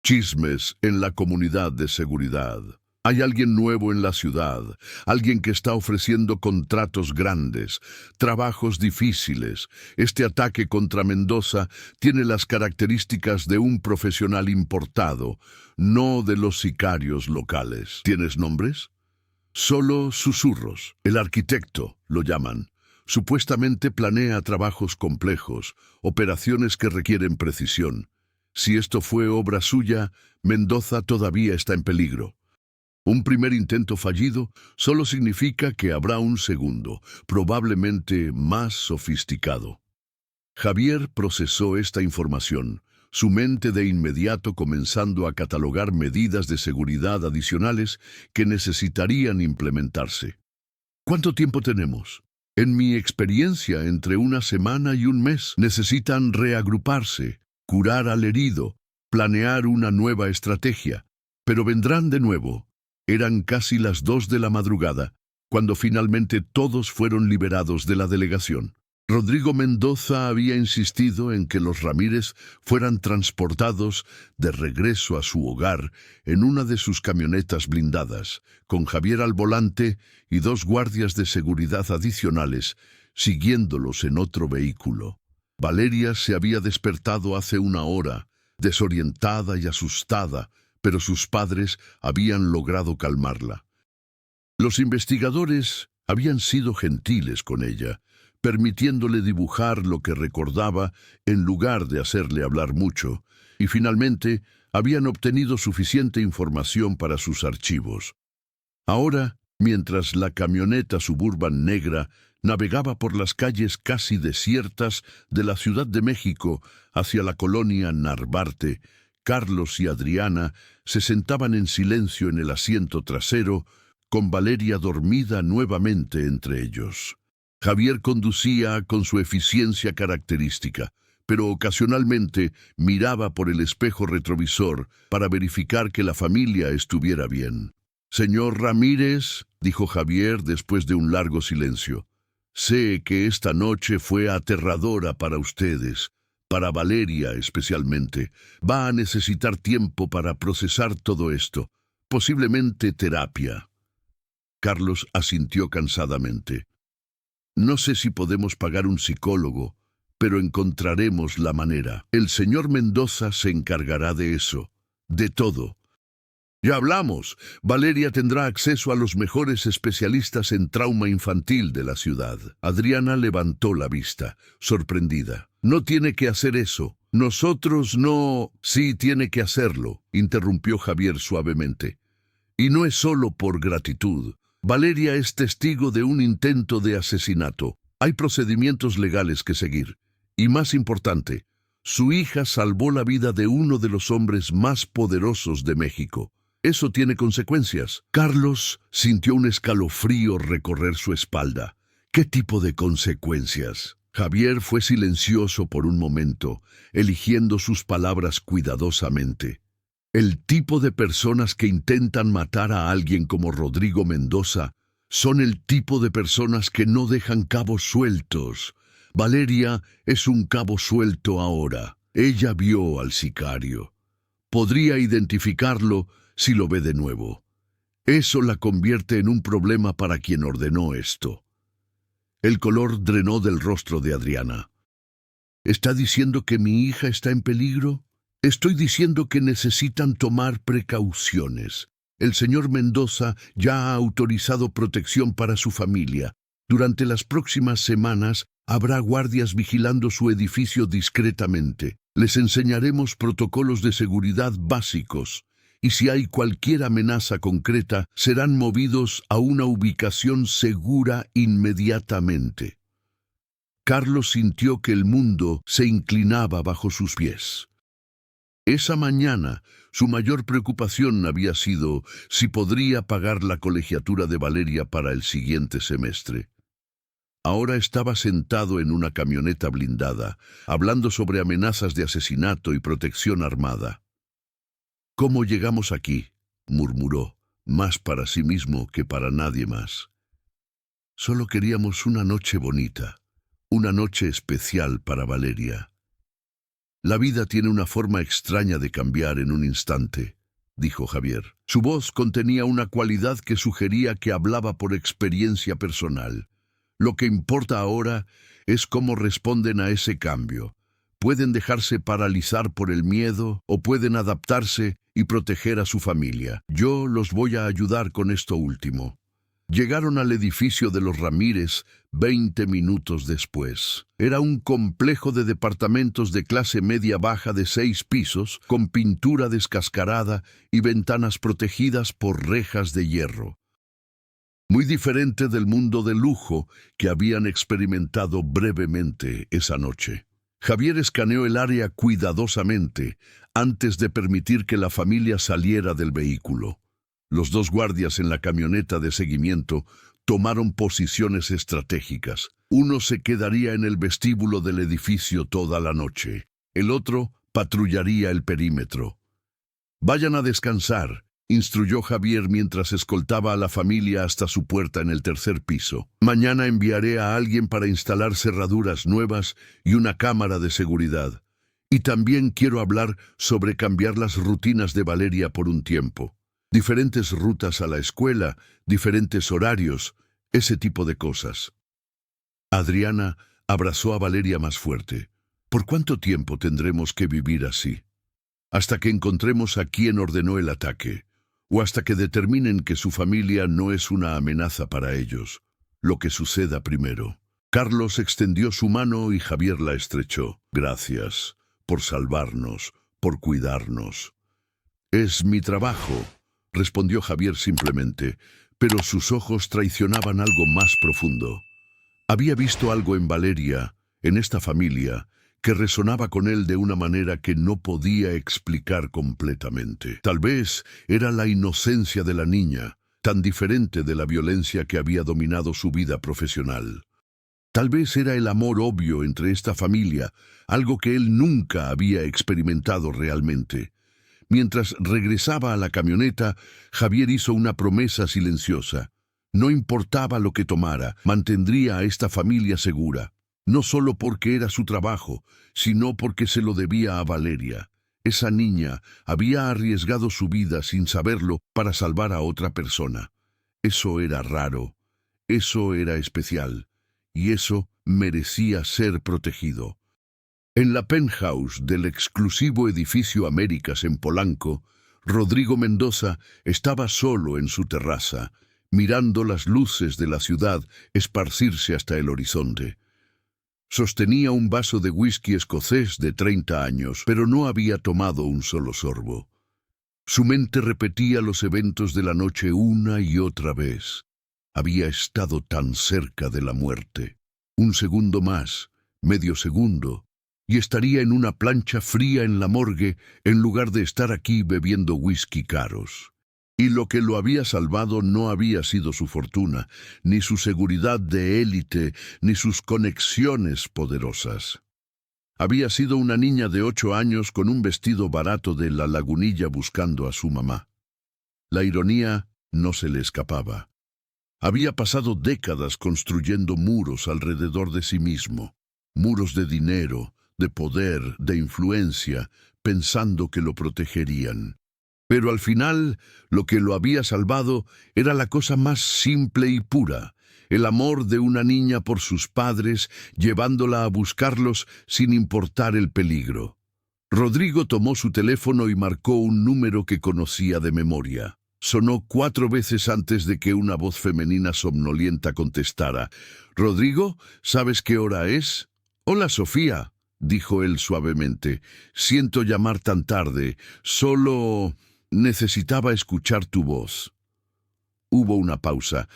S1: chismes en la comunidad de seguridad. Hay alguien nuevo en la ciudad, alguien que está ofreciendo contratos grandes, trabajos difíciles. Este ataque contra Mendoza tiene las características de un profesional importado, no de los sicarios locales. ¿Tienes nombres?» «Solo susurros. El arquitecto, lo llaman. Supuestamente planea trabajos complejos, operaciones que requieren precisión. Si esto fue obra suya, Mendoza todavía está en peligro. Un primer intento fallido solo significa que habrá un segundo, probablemente más sofisticado». Javier procesó esta información, su mente de inmediato comenzando a catalogar medidas de seguridad adicionales que necesitarían implementarse. «¿Cuánto tiempo tenemos?» «En mi experiencia, entre una semana y un mes. Necesitan reagruparse, curar al herido, planear una nueva estrategia. Pero vendrán de nuevo». Eran casi las 2 de la madrugada, cuando finalmente todos fueron liberados de la delegación. Rodrigo Mendoza había insistido en que los Ramírez fueran transportados de regreso a su hogar en una de sus camionetas blindadas, con Javier al volante y 2 guardias de seguridad adicionales siguiéndolos en otro vehículo. Valeria se había despertado hace una hora, desorientada y asustada, pero sus padres habían logrado calmarla. Los investigadores habían sido gentiles con ella, permitiéndole dibujar lo que recordaba en lugar de hacerle hablar mucho, y finalmente habían obtenido suficiente información para sus archivos. Ahora, mientras la camioneta Suburban negra navegaba por las calles casi desiertas de la Ciudad de México hacia la colonia Narvarte, Carlos y Adriana se sentaban en silencio en el asiento trasero, con Valeria dormida nuevamente entre ellos. Javier conducía con su eficiencia característica, pero ocasionalmente miraba por el espejo retrovisor para verificar que la familia estuviera bien. «Señor Ramírez», dijo Javier después de un largo silencio, «sé que esta noche fue aterradora para ustedes, para Valeria especialmente. Va a necesitar tiempo para procesar todo esto, posiblemente terapia». Carlos asintió cansadamente. «No sé si podemos pagar un psicólogo, pero encontraremos la manera. El señor Mendoza se encargará de eso, de todo». «Ya hablamos. Valeria tendrá acceso a los mejores especialistas en trauma infantil de la ciudad». Adriana levantó la vista, sorprendida. «No tiene que hacer eso. Nosotros no...» «Sí tiene que hacerlo», interrumpió Javier suavemente. «Y no es solo por gratitud. Valeria es testigo de un intento de asesinato. Hay procedimientos legales que seguir. Y más importante, su hija salvó la vida de uno de los hombres más poderosos de México. Eso tiene consecuencias». Carlos sintió un escalofrío recorrer su espalda. ¿Qué tipo de consecuencias? Javier fue silencioso por un momento, eligiendo sus palabras cuidadosamente. El tipo de personas que intentan matar a alguien como Rodrigo Mendoza son el tipo de personas que no dejan cabos sueltos. Valeria es un cabo suelto ahora. Ella vio al sicario. Podría identificarlo si lo ve de nuevo. Eso la convierte en un problema para quien ordenó esto. El color drenó del rostro de Adriana. ¿Está diciendo que mi hija está en peligro? Estoy diciendo que necesitan tomar precauciones. El señor Mendoza ya ha autorizado protección para su familia. Durante las próximas semanas habrá guardias vigilando su edificio discretamente. Les enseñaremos protocolos de seguridad básicos. Y si hay cualquier amenaza concreta, serán movidos a una ubicación segura inmediatamente. Carlos sintió que el mundo se inclinaba bajo sus pies. Esa mañana, su mayor preocupación había sido si podría pagar la colegiatura de Valeria para el siguiente semestre. Ahora estaba sentado en una camioneta blindada, hablando sobre amenazas de asesinato y protección armada. «¿Cómo llegamos aquí?», murmuró, más para sí mismo que para nadie más. «Solo queríamos una noche bonita, una noche especial para Valeria». «La vida tiene una forma extraña de cambiar en un instante», dijo Javier. Su voz contenía una cualidad que sugería que hablaba por experiencia personal. «Lo que importa ahora es cómo responden a ese cambio. Pueden dejarse paralizar por el miedo o pueden adaptarse y proteger a su familia. Yo los voy a ayudar con esto último». Llegaron al edificio de los Ramírez 20 minutos después. Era un complejo de departamentos de clase media-baja de 6 pisos, con pintura descascarada y ventanas protegidas por rejas de hierro. Muy diferente del mundo de lujo que habían experimentado brevemente esa noche. Javier escaneó el área cuidadosamente antes de permitir que la familia saliera del vehículo. Los 2 guardias en la camioneta de seguimiento tomaron posiciones estratégicas. Uno se quedaría en el vestíbulo del edificio toda la noche. El otro patrullaría el perímetro. «Vayan a descansar», instruyó Javier mientras escoltaba a la familia hasta su puerta en el tercer piso. Mañana enviaré a alguien para instalar cerraduras nuevas y una cámara de seguridad. Y también quiero hablar sobre cambiar las rutinas de Valeria por un tiempo. Diferentes rutas a la escuela, diferentes horarios, ese tipo de cosas. Adriana abrazó a Valeria más fuerte. ¿Por cuánto tiempo tendremos que vivir así? Hasta que encontremos a quien ordenó el ataque, o hasta que determinen que su familia no es una amenaza para ellos. Lo que suceda primero. Carlos extendió su mano y Javier la estrechó. Gracias por salvarnos, por cuidarnos. Es mi trabajo, respondió Javier simplemente, pero sus ojos traicionaban algo más profundo. Había visto algo en Valeria, en esta familia, que resonaba con él de una manera que no podía explicar completamente. Tal vez era la inocencia de la niña, tan diferente de la violencia que había dominado su vida profesional. Tal vez era el amor obvio entre esta familia, algo que él nunca había experimentado realmente. Mientras regresaba a la camioneta, Javier hizo una promesa silenciosa. No importaba lo que tomara, mantendría a esta familia segura. No solo porque era su trabajo, sino porque se lo debía a Valeria. Esa niña había arriesgado su vida sin saberlo para salvar a otra persona. Eso era raro, eso era especial, y eso merecía ser protegido. En la penthouse del exclusivo edificio Américas en Polanco, Rodrigo Mendoza estaba solo en su terraza, mirando las luces de la ciudad esparcirse hasta el horizonte. Sostenía un vaso de whisky escocés de 30 años, pero no había tomado un solo sorbo. Su mente repetía los eventos de la noche una y otra vez. Había estado tan cerca de la muerte. Un segundo más, medio segundo, y estaría en una plancha fría en la morgue en lugar de estar aquí bebiendo whisky caros. Y lo que lo había salvado no había sido su fortuna, ni su seguridad de élite, ni sus conexiones poderosas. Había sido una niña de 8 años con un vestido barato de La Lagunilla buscando a su mamá. La ironía no se le escapaba. Había pasado décadas construyendo muros alrededor de sí mismo, muros de dinero, de poder, de influencia, pensando que lo protegerían. Pero al final, lo que lo había salvado era la cosa más simple y pura, el amor de una niña por sus padres, llevándola a buscarlos sin importar el peligro. Rodrigo tomó su teléfono y marcó un número que conocía de memoria. Sonó 4 veces antes de que una voz femenina somnolienta contestara. «Rodrigo, ¿sabes qué hora es?» «Hola, Sofía», dijo él suavemente. «Siento llamar tan tarde. Solo necesitaba escuchar tu voz». Hubo una pausa.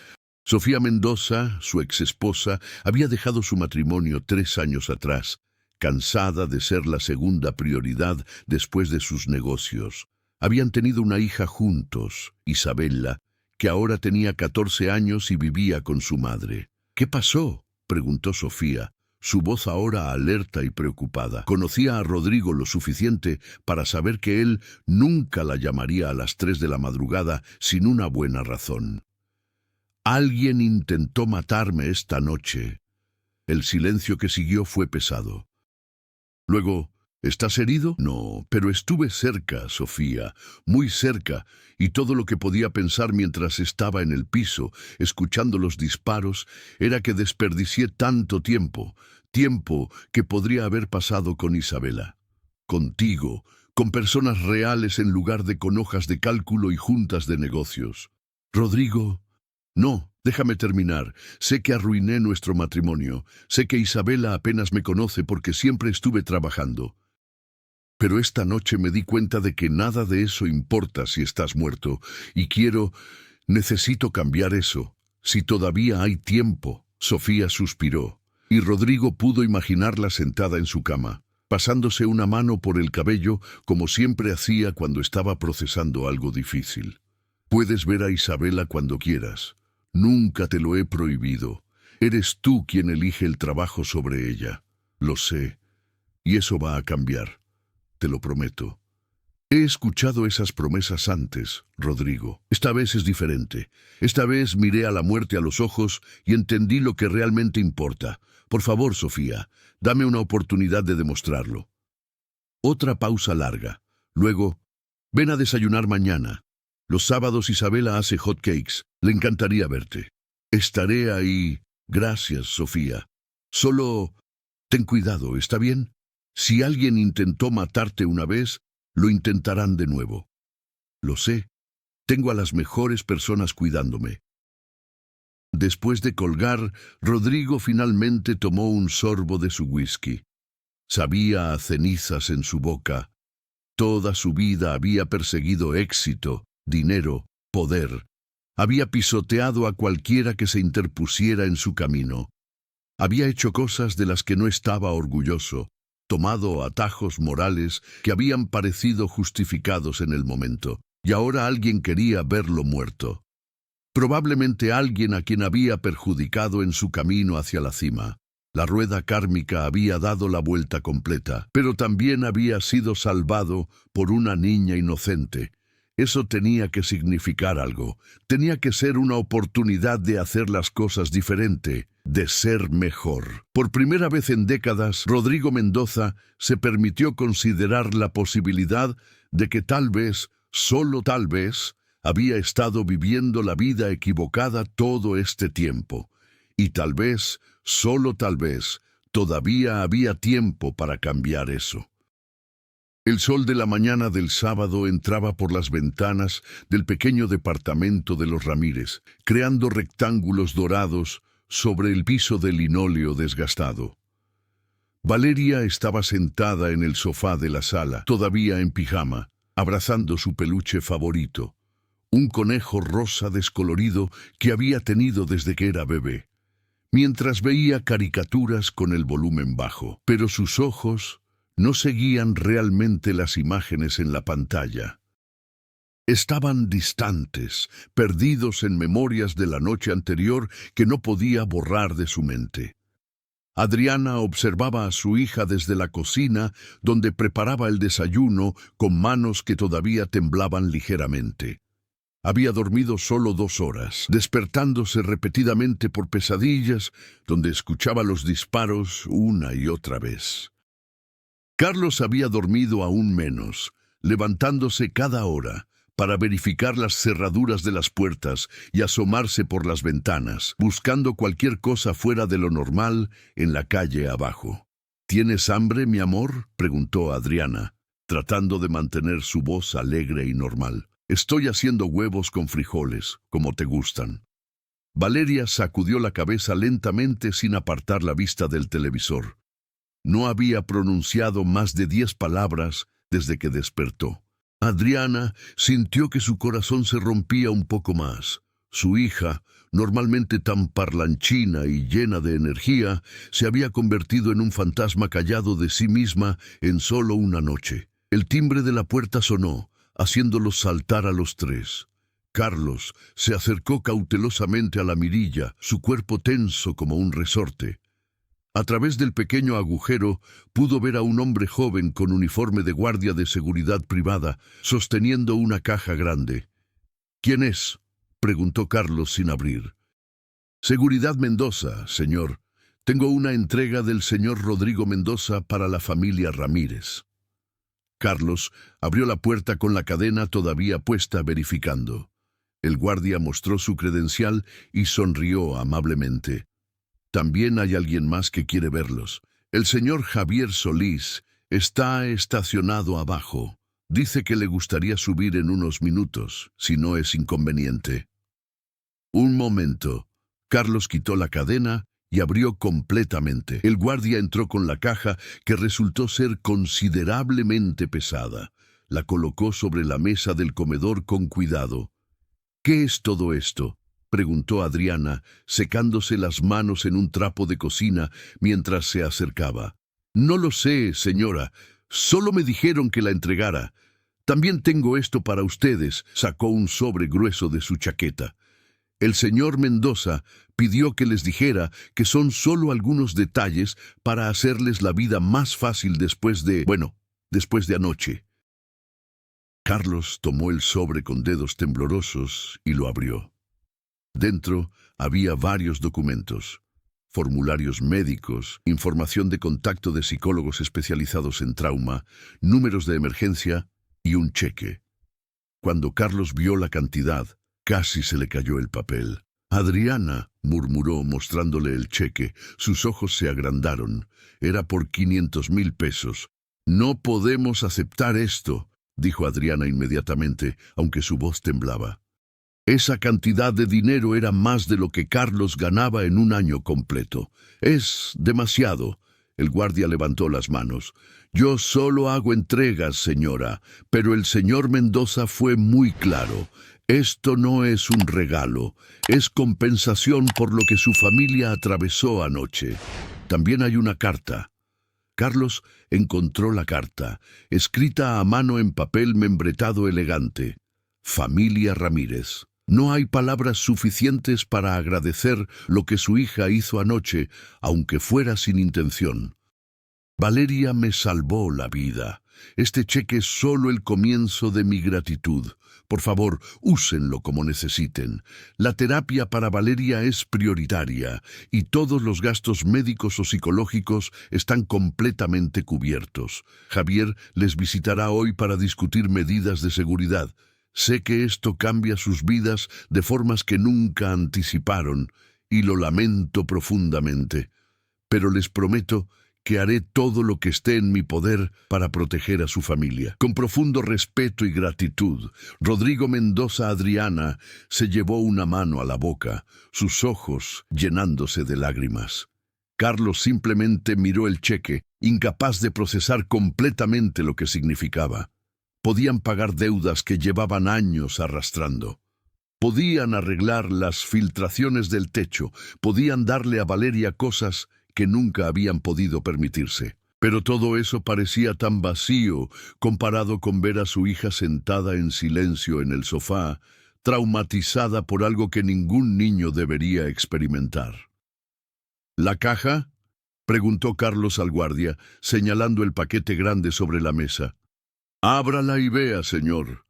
S1: Sofía Mendoza, su exesposa, había dejado su matrimonio 3 años atrás, cansada de ser la segunda prioridad después de sus negocios. Habían tenido una hija juntos, Isabella, que ahora tenía 14 años y vivía con su madre. «¿Qué pasó?», preguntó Sofía, su voz ahora alerta y preocupada. Conocía a Rodrigo lo suficiente para saber que él nunca la llamaría a las 3 de la madrugada sin una buena razón. «Alguien intentó matarme esta noche». El silencio que siguió fue pesado. Luego, «¿Estás herido?» «No, pero estuve cerca, Sofía, muy cerca, y todo lo que podía pensar mientras estaba en el piso, escuchando los disparos, era que desperdicié tanto tiempo, tiempo que podría haber pasado con Isabela. Contigo, con personas reales en lugar de con hojas de cálculo y juntas de negocios. Rodrigo, no, déjame terminar. Sé que arruiné nuestro matrimonio, sé que Isabela apenas me conoce porque siempre estuve trabajando. Pero esta noche me di cuenta de que nada de eso importa si estás muerto, y necesito cambiar eso, si todavía hay tiempo». Sofía suspiró, y Rodrigo pudo imaginarla sentada en su cama, pasándose una mano por el cabello como siempre hacía cuando estaba procesando algo difícil. «Puedes ver a Isabela cuando quieras. Nunca te lo he prohibido. Eres tú quien elige el trabajo sobre ella. Lo sé, y eso va a cambiar. Te lo prometo». He escuchado esas promesas antes, Rodrigo. Esta vez es diferente. Esta vez miré a la muerte a los ojos y entendí lo que realmente importa. Por favor, Sofía, dame una oportunidad de demostrarlo. Otra pausa larga. Luego, ven a desayunar mañana. Los sábados Isabela hace hot cakes. Le encantaría verte. Estaré ahí. Gracias, Sofía. Solo ten cuidado, ¿está bien? Si alguien intentó matarte una vez, lo intentarán de nuevo. Lo sé. Tengo a las mejores personas cuidándome. Después de colgar, Rodrigo finalmente tomó un sorbo de su whisky. Sabía a cenizas en su boca. Toda su vida había perseguido éxito, dinero, poder. Había pisoteado a cualquiera que se interpusiera en su camino. Había hecho cosas de las que no estaba orgulloso, tomado atajos morales que habían parecido justificados en el momento, y ahora alguien quería verlo muerto. Probablemente alguien a quien había perjudicado en su camino hacia la cima. La rueda kármica había dado la vuelta completa, pero también había sido salvado por una niña inocente. Eso tenía que significar algo. Tenía que ser una oportunidad de hacer las cosas diferente, de ser mejor. Por primera vez en décadas, Rodrigo Mendoza se permitió considerar la posibilidad de que tal vez, solo tal vez, había estado viviendo la vida equivocada todo este tiempo. Y tal vez, solo tal vez, todavía había tiempo para cambiar eso. El sol de la mañana del sábado entraba por las ventanas del pequeño departamento de los Ramírez, creando rectángulos dorados sobre el piso de linóleo desgastado. Valeria estaba sentada en el sofá de la sala, todavía en pijama, abrazando su peluche favorito, un conejo rosa descolorido que había tenido desde que era bebé, mientras veía caricaturas con el volumen bajo, pero sus ojos no seguían realmente las imágenes en la pantalla. Estaban distantes, perdidos en memorias de la noche anterior que no podía borrar de su mente. Adriana observaba a su hija desde la cocina, donde preparaba el desayuno con manos que todavía temblaban ligeramente. Había dormido solo 2 horas, despertándose repetidamente por pesadillas, donde escuchaba los disparos una y otra vez. Carlos había dormido aún menos, levantándose cada hora para verificar las cerraduras de las puertas y asomarse por las ventanas, buscando cualquier cosa fuera de lo normal en la calle abajo. ¿Tienes hambre, mi amor?, preguntó Adriana, tratando de mantener su voz alegre y normal. Estoy haciendo huevos con frijoles, como te gustan. Valeria sacudió la cabeza lentamente sin apartar la vista del televisor. No había pronunciado más de 10 palabras desde que despertó. Adriana sintió que su corazón se rompía un poco más. Su hija, normalmente tan parlanchina y llena de energía, se había convertido en un fantasma callado de sí misma en solo una noche. El timbre de la puerta sonó, haciéndolos saltar a los 3. Carlos se acercó cautelosamente a la mirilla, su cuerpo tenso como un resorte. A través del pequeño agujero pudo ver a un hombre joven con uniforme de guardia de seguridad privada, sosteniendo una caja grande. ¿Quién es?, preguntó Carlos sin abrir. Seguridad Mendoza, señor. Tengo una entrega del señor Rodrigo Mendoza para la familia Ramírez. Carlos abrió la puerta con la cadena todavía puesta, verificando. El guardia mostró su credencial y sonrió amablemente. También hay alguien más que quiere verlos. El señor Javier Solís está estacionado abajo. Dice que le gustaría subir en unos minutos, si no es inconveniente. Un momento. Carlos quitó la cadena y abrió completamente. El guardia entró con la caja, que resultó ser considerablemente pesada. La colocó sobre la mesa del comedor con cuidado. ¿Qué es todo esto?, preguntó Adriana, secándose las manos en un trapo de cocina mientras se acercaba. No lo sé, señora. Solo me dijeron que la entregara. También tengo esto para ustedes. Sacó un sobre grueso de su chaqueta. El señor Mendoza pidió que les dijera que son solo algunos detalles para hacerles la vida más fácil después de anoche. Carlos tomó el sobre con dedos temblorosos y lo abrió. Dentro había varios documentos, formularios médicos, información de contacto de psicólogos especializados en trauma, números de emergencia y un cheque. Cuando Carlos vio la cantidad, casi se le cayó el papel. Adriana, murmuró mostrándole el cheque. Sus ojos se agrandaron. Era por 500,000 pesos. No podemos aceptar esto, dijo Adriana inmediatamente, aunque su voz temblaba. Esa cantidad de dinero era más de lo que Carlos ganaba en un año completo. Es demasiado. El guardia levantó las manos. Yo solo hago entregas, señora, pero el señor Mendoza fue muy claro. Esto no es un regalo, es compensación por lo que su familia atravesó anoche. También hay una carta. Carlos encontró la carta, escrita a mano en papel membretado elegante. Familia Ramírez. No hay palabras suficientes para agradecer lo que su hija hizo anoche, aunque fuera sin intención. Valeria me salvó la vida. Este cheque es solo el comienzo de mi gratitud. Por favor, úsenlo como necesiten. La terapia para Valeria es prioritaria y todos los gastos médicos o psicológicos están completamente cubiertos. Javier les visitará hoy para discutir medidas de seguridad. Sé que esto cambia sus vidas de formas que nunca anticiparon y lo lamento profundamente. Pero les prometo que haré todo lo que esté en mi poder para proteger a su familia. Con profundo respeto y gratitud, Rodrigo Mendoza Adriana se llevó una mano a la boca, sus ojos llenándose de lágrimas. Carlos simplemente miró el cheque, incapaz de procesar completamente lo que significaba. Podían pagar deudas que llevaban años arrastrando. Podían arreglar las filtraciones del techo, podían darle a Valeria cosas que nunca habían podido permitirse. Pero todo eso parecía tan vacío comparado con ver a su hija sentada en silencio en el sofá, traumatizada por algo que ningún niño debería experimentar. ¿La caja?, preguntó Carlos al guardia, señalando el paquete grande sobre la mesa. Ábrala y vea, señor.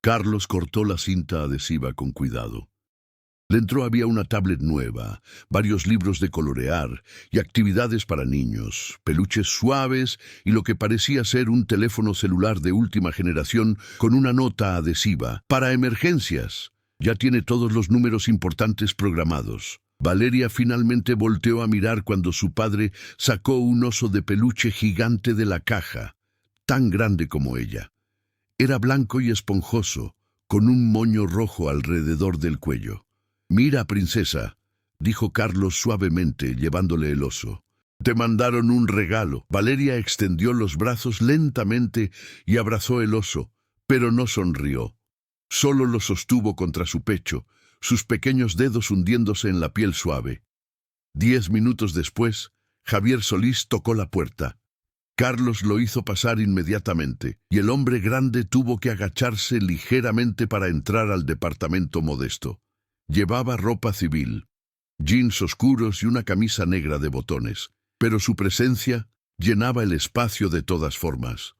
S1: Carlos cortó la cinta adhesiva con cuidado. Dentro había una tablet nueva, varios libros de colorear y actividades para niños, peluches suaves y lo que parecía ser un teléfono celular de última generación con una nota adhesiva. Para emergencias. Ya tiene todos los números importantes programados. Valeria finalmente volteó a mirar cuando su padre sacó un oso de peluche gigante de la caja, tan grande como ella. Era blanco y esponjoso, con un moño rojo alrededor del cuello. Mira, princesa, dijo Carlos suavemente, llevándole el oso. Te mandaron un regalo. Valeria extendió los brazos lentamente y abrazó el oso, pero no sonrió. Solo lo sostuvo contra su pecho, sus pequeños dedos hundiéndose en la piel suave. 10 minutos después, Javier Solís tocó la puerta. Carlos lo hizo pasar inmediatamente, y el hombre grande tuvo que agacharse ligeramente para entrar al departamento modesto. Llevaba ropa civil, jeans oscuros y una camisa negra de botones, pero su presencia llenaba el espacio de todas formas.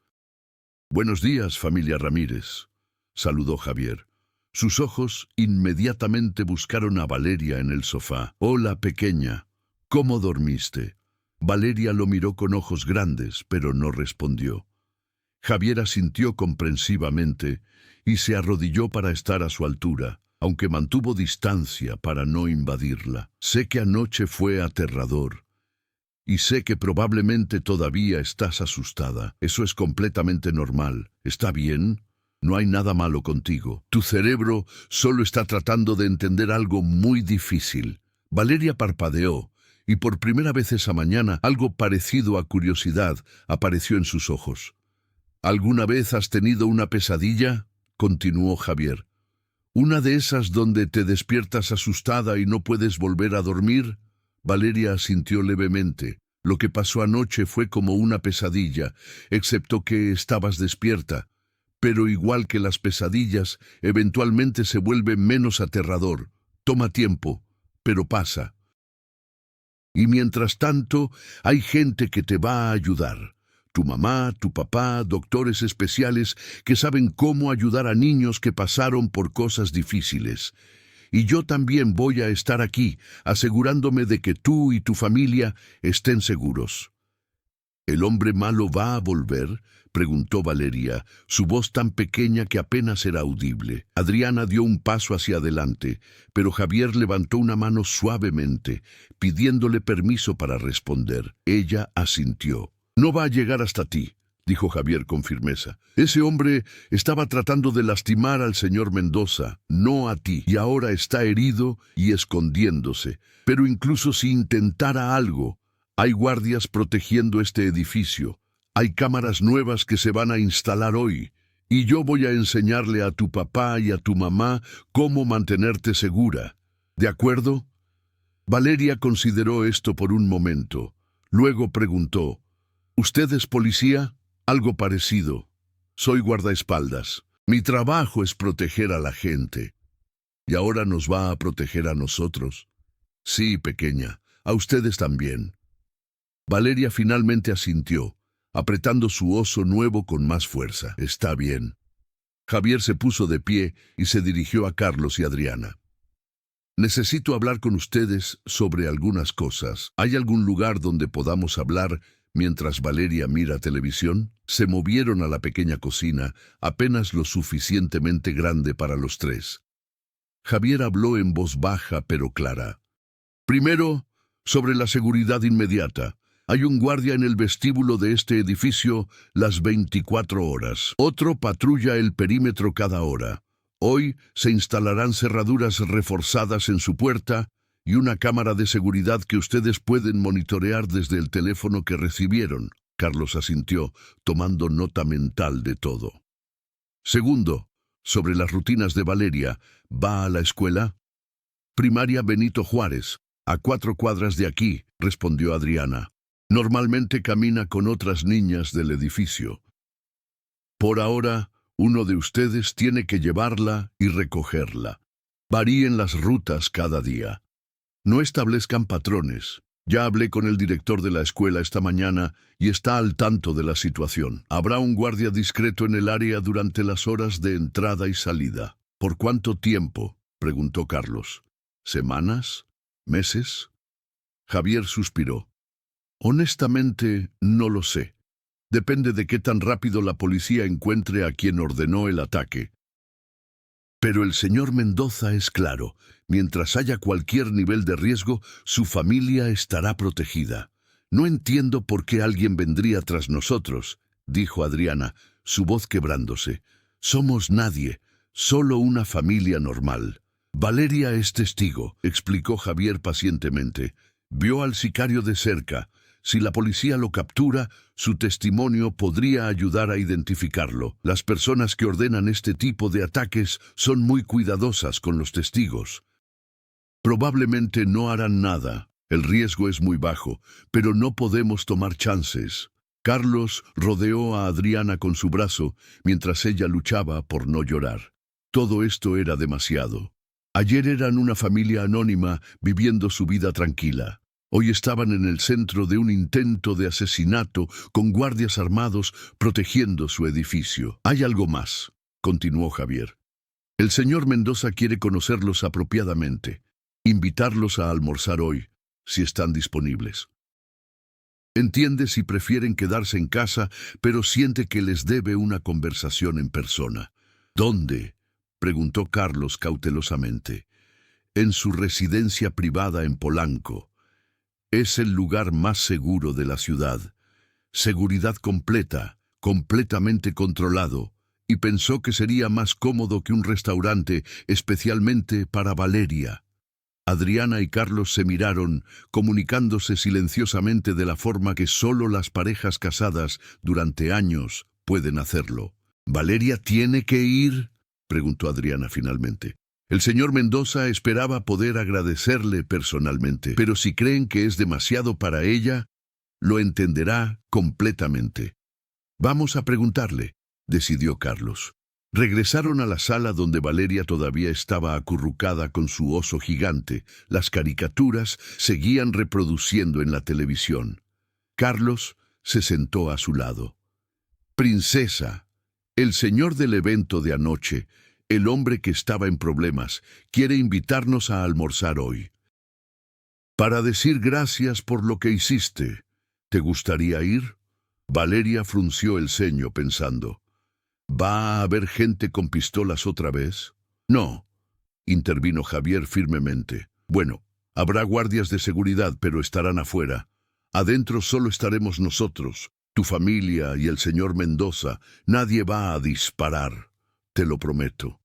S1: Buenos días, familia Ramírez, saludó Javier. Sus ojos inmediatamente buscaron a Valeria en el sofá. Hola, pequeña, ¿cómo dormiste? Valeria lo miró con ojos grandes, pero no respondió. Javier asintió comprensivamente y se arrodilló para estar a su altura, aunque mantuvo distancia para no invadirla. Sé que anoche fue aterrador, y sé que probablemente todavía estás asustada. Eso es completamente normal. ¿Está bien? No hay nada malo contigo. Tu cerebro solo está tratando de entender algo muy difícil. Valeria parpadeó, y por primera vez esa mañana algo parecido a curiosidad apareció en sus ojos. ¿Alguna vez has tenido una pesadilla?, continuó Javier. ¿Una de esas donde te despiertas asustada y no puedes volver a dormir? Valeria asintió levemente. Lo que pasó anoche fue como una pesadilla, excepto que estabas despierta. Pero igual que las pesadillas, eventualmente se vuelve menos aterrador. Toma tiempo, pero pasa. Y mientras tanto, hay gente que te va a ayudar. Tu mamá, tu papá, doctores especiales que saben cómo ayudar a niños que pasaron por cosas difíciles. Y yo también voy a estar aquí, asegurándome de que tú y tu familia estén seguros. ¿El hombre malo va a volver?, preguntó Valeria, su voz tan pequeña que apenas era audible. Adriana dio un paso hacia adelante, pero Javier levantó una mano suavemente, pidiéndole permiso para responder. Ella asintió. «No va a llegar hasta ti», dijo Javier con firmeza. «Ese hombre estaba tratando de lastimar al señor Mendoza, no a ti, y ahora está herido y escondiéndose. Pero incluso si intentara algo, hay guardias protegiendo este edificio. Hay cámaras nuevas que se van a instalar hoy. Y yo voy a enseñarle a tu papá y a tu mamá cómo mantenerte segura. ¿De acuerdo?» Valeria consideró esto por un momento. Luego preguntó, «¿Usted es policía?» «Algo parecido. Soy guardaespaldas. Mi trabajo es proteger a la gente. ¿Y ahora nos va a proteger a nosotros?» «Sí, pequeña. A ustedes también». Valeria finalmente asintió, apretando su oso nuevo con más fuerza. «Está bien». Javier se puso de pie y se dirigió a Carlos y Adriana. «Necesito hablar con ustedes sobre algunas cosas. ¿Hay algún lugar donde podamos hablar mientras Valeria mira televisión?» Se movieron a la pequeña cocina, apenas lo suficientemente grande para los tres. Javier habló en voz baja pero clara. «Primero, sobre la seguridad inmediata. Hay un guardia en el vestíbulo de este edificio las 24 horas. Otro patrulla el perímetro cada hora. Hoy se instalarán cerraduras reforzadas en su puerta y una cámara de seguridad que ustedes pueden monitorear desde el teléfono que recibieron». Carlos asintió, tomando nota mental de todo. «Segundo, sobre las rutinas de Valeria. ¿Va a la escuela?» «Primaria Benito Juárez, a 4 cuadras de aquí», respondió Adriana. «Normalmente camina con otras niñas del edificio. Por ahora, uno de ustedes tiene que llevarla y recogerla. Varíen las rutas cada día. No establezcan patrones. Ya hablé con el director de la escuela esta mañana y está al tanto de la situación. Habrá un guardia discreto en el área durante las horas de entrada y salida». «¿Por cuánto tiempo?», preguntó Carlos. «¿Semanas? ¿Meses?» Javier suspiró. «Honestamente, no lo sé. Depende de qué tan rápido la policía encuentre a quien ordenó el ataque. Pero el señor Mendoza es claro. Mientras haya cualquier nivel de riesgo, su familia estará protegida. No entiendo por qué alguien vendría tras nosotros», dijo Adriana, su voz quebrándose. «Somos nadie, solo una familia normal». «Valeria es testigo», explicó Javier pacientemente. «Vio al sicario de cerca. Si la policía lo captura, su testimonio podría ayudar a identificarlo. Las personas que ordenan este tipo de ataques son muy cuidadosas con los testigos. Probablemente no harán nada. El riesgo es muy bajo, pero no podemos tomar chances». Carlos rodeó a Adriana con su brazo mientras ella luchaba por no llorar. Todo esto era demasiado. Ayer eran una familia anónima viviendo su vida tranquila. Hoy estaban en el centro de un intento de asesinato con guardias armados protegiendo su edificio. «Hay algo más», continuó Javier. «El señor Mendoza quiere conocerlos apropiadamente. Invitarlos a almorzar hoy, si están disponibles. Entiende si prefieren quedarse en casa, pero siente que les debe una conversación en persona». «¿Dónde?», preguntó Carlos cautelosamente. «En su residencia privada en Polanco. Es el lugar más seguro de la ciudad. Seguridad completa, completamente controlado, y pensó que sería más cómodo que un restaurante, especialmente para Valeria». Adriana y Carlos se miraron, comunicándose silenciosamente de la forma que solo las parejas casadas durante años pueden hacerlo. «¿Valeria tiene que ir?», preguntó Adriana finalmente. El señor Mendoza esperaba poder agradecerle personalmente, pero si creen que es demasiado para ella, lo entenderá completamente. «Vamos a preguntarle», decidió Carlos. Regresaron a la sala donde Valeria todavía estaba acurrucada con su oso gigante. Las caricaturas seguían reproduciendo en la televisión. Carlos Se sentó a su lado. Princesa, el señor del evento de anoche, el hombre que estaba en problemas, quiere invitarnos a almorzar hoy. Para decir gracias por lo que hiciste. ¿Te gustaría ir? Valeria frunció el ceño pensando. ¿Va a haber gente con pistolas otra vez? No, intervino Javier firmemente. Bueno, habrá guardias de seguridad, pero estarán afuera. Adentro solo estaremos nosotros, tu familia y el señor Mendoza. Nadie va a disparar, te lo prometo.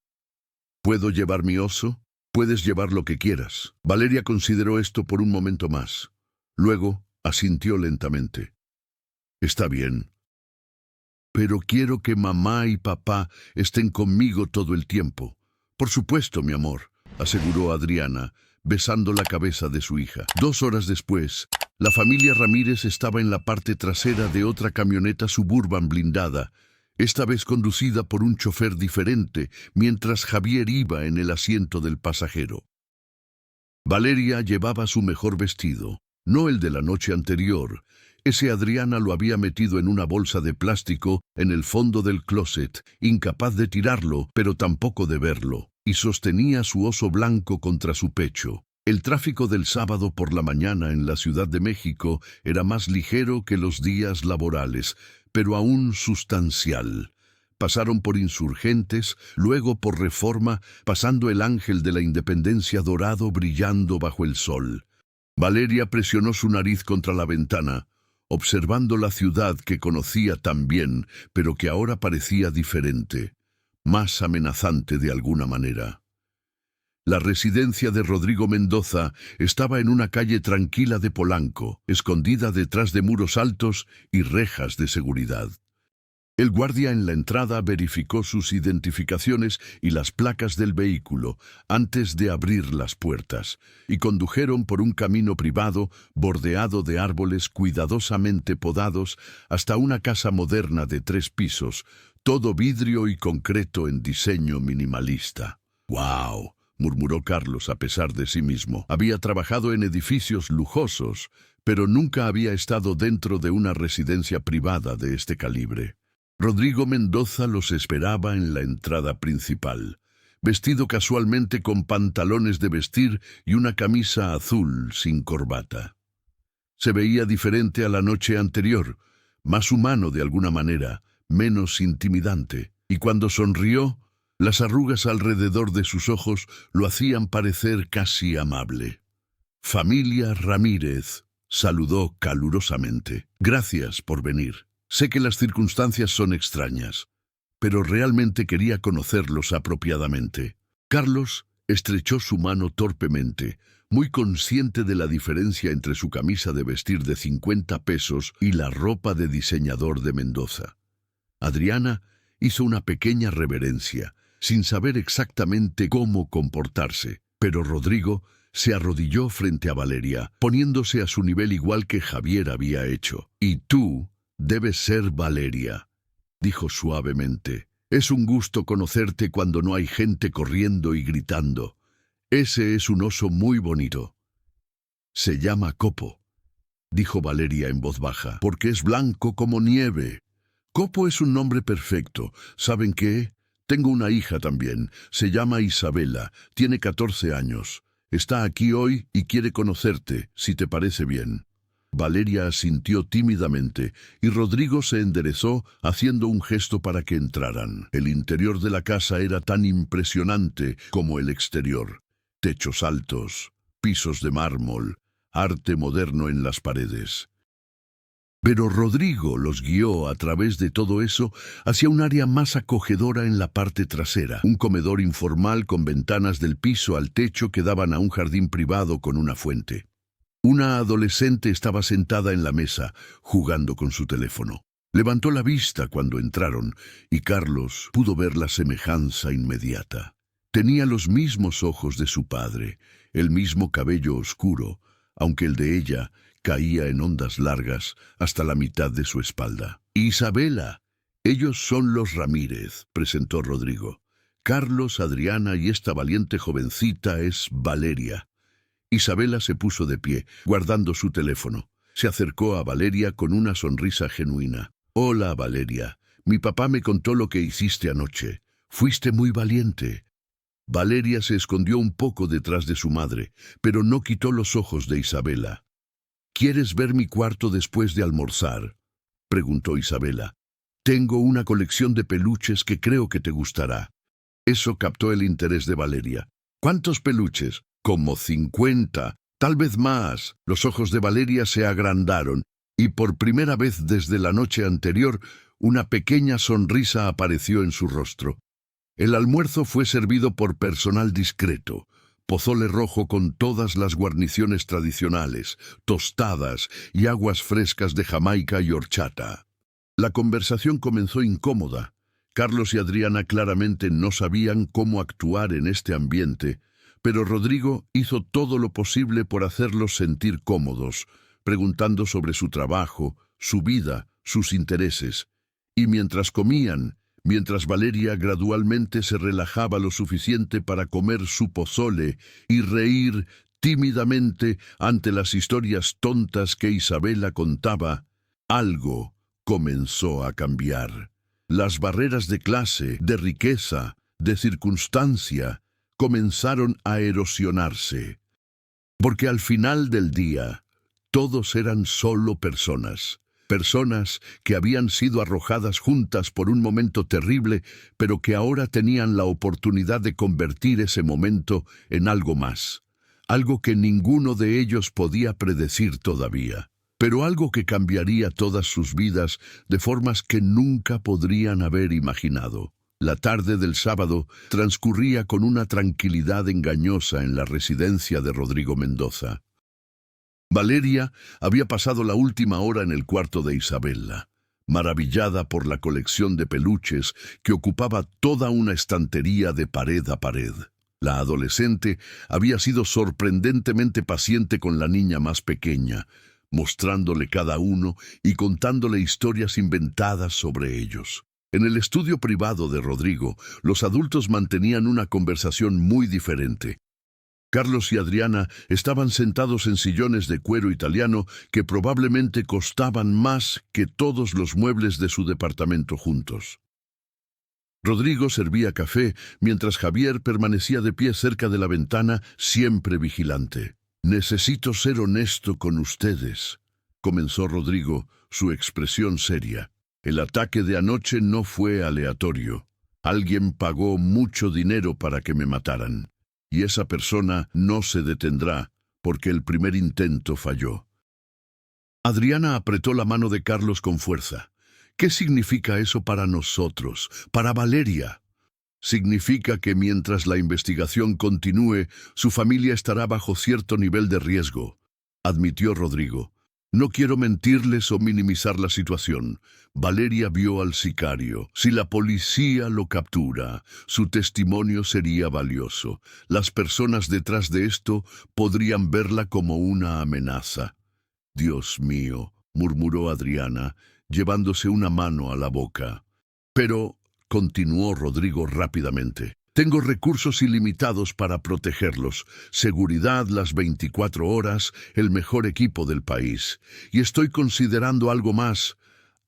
S1: ¿Puedo llevar mi oso? Puedes llevar lo que quieras. Valeria consideró esto por un momento más. Luego asintió lentamente. Está bien. Pero quiero que mamá y papá estén conmigo todo el tiempo. Por supuesto, mi amor, aseguró Adriana, besando la cabeza de su hija. 2 horas después, la familia Ramírez estaba en la parte trasera de otra camioneta Suburban blindada, esta vez conducida por un chofer diferente, mientras Javier iba en el asiento del pasajero. Valeria llevaba su mejor vestido, no el de la noche anterior. Ese Adriana lo había metido en una bolsa de plástico en el fondo del closet, incapaz de tirarlo, pero tampoco de verlo, y sostenía su oso blanco contra su pecho. El tráfico del sábado por la mañana en la Ciudad de México era más ligero que los días laborales, pero aún sustancial. Pasaron por Insurgentes, luego por Reforma, pasando el Ángel de la Independencia dorado brillando bajo el sol. Valeria presionó su nariz contra la ventana, observando la ciudad que conocía tan bien, pero que ahora parecía diferente, más amenazante de alguna manera. La residencia de Rodrigo Mendoza estaba en una calle tranquila de Polanco, escondida detrás de muros altos y rejas de seguridad. El guardia en la entrada verificó sus identificaciones y las placas del vehículo antes de abrir las puertas, y condujeron por un camino privado bordeado de árboles cuidadosamente podados hasta una casa moderna de 3 pisos, todo vidrio y concreto en diseño minimalista. ¡Guau!, murmuró Carlos a pesar de sí mismo. Había trabajado en edificios lujosos, pero nunca había estado dentro de una residencia privada de este calibre. Rodrigo Mendoza los esperaba en la entrada principal, vestido casualmente con pantalones de vestir y una camisa azul sin corbata. Se veía diferente a la noche anterior, más humano de alguna manera, menos intimidante, y cuando sonrió, las arrugas alrededor de sus ojos lo hacían parecer casi amable. «Familia Ramírez», saludó calurosamente. «Gracias por venir. Sé que las circunstancias son extrañas, pero realmente quería conocerlos apropiadamente». Carlos estrechó su mano torpemente, muy consciente de la diferencia entre su camisa de vestir de 50 pesos y la ropa de diseñador de Mendoza. Adriana hizo una pequeña reverencia, sin saber exactamente cómo comportarse, pero Rodrigo se arrodilló frente a Valeria, poniéndose a su nivel igual que Javier había hecho. «Y tú debes ser Valeria», dijo suavemente. «Es un gusto conocerte cuando no hay gente corriendo y gritando. Ese es un oso muy bonito». «Se llama Copo», dijo Valeria en voz baja, «porque es blanco como nieve». «Copo es un nombre perfecto. ¿Saben qué? Tengo una hija también. Se llama Isabela. Tiene 14 años. Está aquí hoy y quiere conocerte, si te parece bien». Valeria asintió tímidamente y Rodrigo se enderezó haciendo un gesto para que entraran. El interior de la casa era tan impresionante como el exterior. Techos altos, pisos de mármol, arte moderno en las paredes. Pero Rodrigo los guió a través de todo eso hacia un área más acogedora en la parte trasera, un comedor informal con ventanas del piso al techo que daban a un jardín privado con una fuente. Una adolescente estaba sentada en la mesa, jugando con su teléfono. Levantó la vista cuando entraron, y Carlos pudo ver la semejanza inmediata. Tenía los mismos ojos de su padre, el mismo cabello oscuro, aunque el de ella caía en ondas largas hasta la mitad de su espalda. «Isabela, ellos son los Ramírez», presentó Rodrigo. «Carlos, Adriana y esta valiente jovencita es Valeria». Isabela se puso de pie, guardando su teléfono. Se acercó a Valeria con una sonrisa genuina. «Hola, Valeria. Mi papá me contó lo que hiciste anoche. Fuiste muy valiente». Valeria se escondió un poco detrás de su madre, pero no quitó los ojos de Isabela. «¿Quieres ver mi cuarto después de almorzar?», preguntó Isabela. «Tengo una colección de peluches que creo que te gustará». Eso captó el interés de Valeria. «¿Cuántos peluches?». «Como 50, tal vez más». Los ojos de Valeria se agrandaron, y por primera vez desde la noche anterior, una pequeña sonrisa apareció en su rostro. El almuerzo fue servido por personal discreto. Pozole rojo con todas las guarniciones tradicionales, tostadas y aguas frescas de Jamaica y horchata. La conversación comenzó incómoda. Carlos y Adriana claramente no sabían cómo actuar en este ambiente, pero Rodrigo hizo todo lo posible por hacerlos sentir cómodos, preguntando sobre su trabajo, su vida, sus intereses. Y mientras comían, mientras Valeria gradualmente se relajaba lo suficiente para comer su pozole y reír tímidamente ante las historias tontas que Isabela contaba, algo comenzó a cambiar. Las barreras de clase, de riqueza, de circunstancia, comenzaron a erosionarse. Porque al final del día, todos eran solo personas. Personas que habían sido arrojadas juntas por un momento terrible, pero que ahora tenían la oportunidad de convertir ese momento en algo más. Algo que ninguno de ellos podía predecir todavía, pero algo que cambiaría todas sus vidas de formas que nunca podrían haber imaginado. La tarde del sábado transcurría con una tranquilidad engañosa en la residencia de Rodrigo Mendoza. Valeria había pasado la última hora en el cuarto de Isabela, maravillada por la colección de peluches que ocupaba toda una estantería de pared a pared. La adolescente había sido sorprendentemente paciente con la niña más pequeña, mostrándole cada uno y contándole historias inventadas sobre ellos. En el estudio privado de Rodrigo, los adultos mantenían una conversación muy diferente. Carlos y Adriana estaban sentados en sillones de cuero italiano que probablemente costaban más que todos los muebles de su departamento juntos. Rodrigo servía café mientras Javier permanecía de pie cerca de la ventana, siempre vigilante. «Necesito ser honesto con ustedes», comenzó Rodrigo, su expresión seria. «El ataque de anoche no fue aleatorio. Alguien pagó mucho dinero para que me mataran. Y esa persona no se detendrá, porque el primer intento falló». Adriana apretó la mano de Carlos con fuerza. «¿Qué significa eso para nosotros, para Valeria?» «Significa que mientras la investigación continúe, su familia estará bajo cierto nivel de riesgo», admitió Rodrigo. «No quiero mentirles o minimizar la situación. Valeria vio al sicario. Si la policía lo captura, su testimonio sería valioso. Las personas detrás de esto podrían verla como una amenaza». «Dios mío», murmuró Adriana, llevándose una mano a la boca. «Pero», continuó Rodrigo rápidamente, «tengo recursos ilimitados para protegerlos, seguridad las 24 horas, el mejor equipo del país. Y estoy considerando algo más,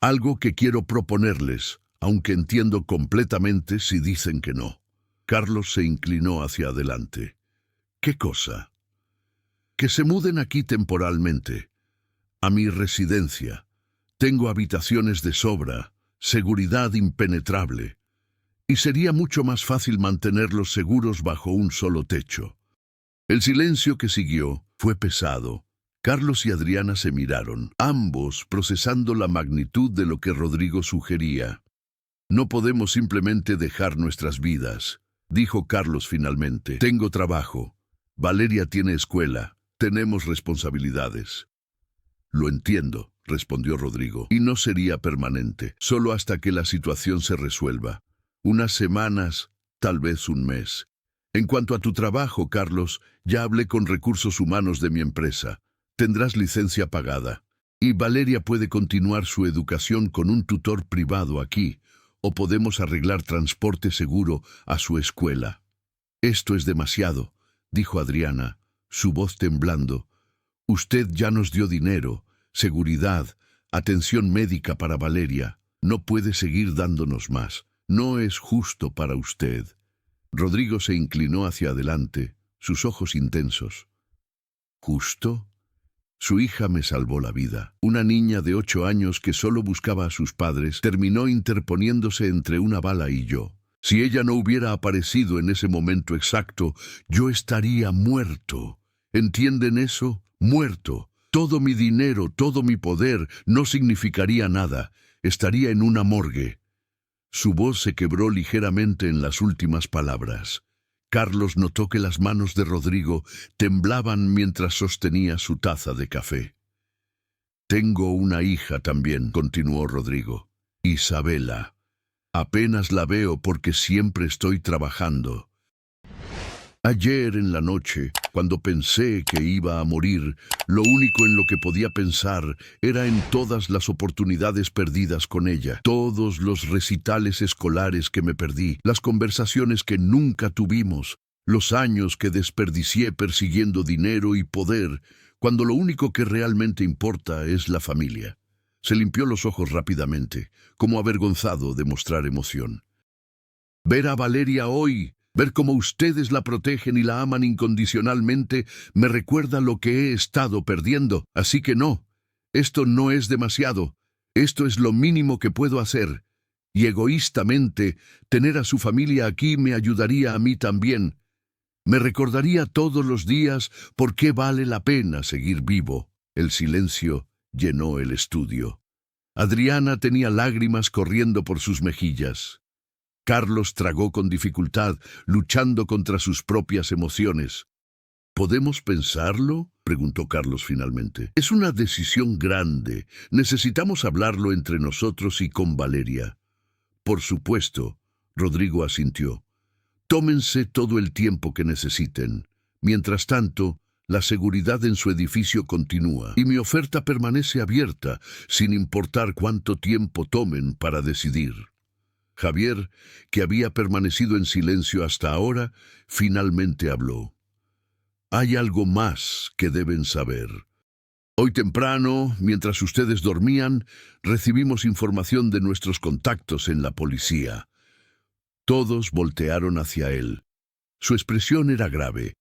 S1: algo que quiero proponerles, aunque entiendo completamente si dicen que no». Carlos se inclinó hacia adelante. «¿Qué cosa?» «Que se muden aquí temporalmente, a mi residencia. Tengo habitaciones de sobra, seguridad impenetrable, y sería mucho más fácil mantenerlos seguros bajo un solo techo». El silencio que siguió fue pesado. Carlos y Adriana se miraron, ambos procesando la magnitud de lo que Rodrigo sugería. «No podemos simplemente dejar nuestras vidas», dijo Carlos finalmente. «Tengo trabajo. Valeria tiene escuela. Tenemos responsabilidades». «Lo entiendo», respondió Rodrigo, «y no sería permanente, solo hasta que la situación se resuelva. Unas semanas, tal vez un mes. En cuanto a tu trabajo, Carlos, ya hablé con recursos humanos de mi empresa. Tendrás licencia pagada. Y Valeria puede continuar su educación con un tutor privado aquí, o podemos arreglar transporte seguro a su escuela». «Esto es demasiado», dijo Adriana, su voz temblando. «Usted ya nos dio dinero. seguridad, atención médica para Valeria. No puede seguir dándonos más. No es justo para usted. Rodrigo se inclinó hacia adelante, sus ojos intensos. ¿Justo? Su hija me salvó la vida. Una niña de 8 años que solo buscaba a sus padres terminó interponiéndose entre una bala y yo. Si ella no hubiera aparecido en ese momento exacto, yo estaría muerto. ¿Entienden eso? Muerto. Todo mi dinero, todo mi poder no significaría nada. Estaría en una morgue. Su voz se quebró ligeramente en las últimas palabras. Carlos notó que las manos de Rodrigo temblaban mientras sostenía su taza de café. «Tengo una hija también», continuó Rodrigo. «Isabela. Apenas la veo porque siempre estoy trabajando. Ayer en la noche, cuando pensé que iba a morir, lo único en lo que podía pensar era en todas las oportunidades perdidas con ella, todos los recitales escolares que me perdí, las conversaciones que nunca tuvimos, los años que desperdicié persiguiendo dinero y poder, cuando lo único que realmente importa es la familia». Se limpió los ojos rápidamente, como avergonzado de mostrar emoción. «Ver a Valeria hoy, ver cómo ustedes la protegen y la aman incondicionalmente, me recuerda lo que he estado perdiendo. Así que no, esto no es demasiado. Esto es lo mínimo que puedo hacer. Y egoístamente, tener a su familia aquí me ayudaría a mí también. Me recordaría todos los días por qué vale la pena seguir vivo». El silencio llenó el estudio. Adriana tenía lágrimas corriendo por sus mejillas. Carlos tragó con dificultad, luchando contra sus propias emociones. ¿Podemos pensarlo?, preguntó Carlos finalmente. Es una decisión grande. Necesitamos hablarlo entre nosotros y con Valeria. Por supuesto, Rodrigo asintió. Tómense todo el tiempo que necesiten. Mientras tanto, la seguridad en su edificio continúa y mi oferta permanece abierta, sin importar cuánto tiempo tomen para decidir. Javier, que había permanecido en silencio hasta ahora, finalmente habló. «Hay algo más que deben saber. Hoy temprano, mientras ustedes dormían, recibimos información de nuestros contactos en la policía». Todos voltearon hacia él. Su expresión era grave.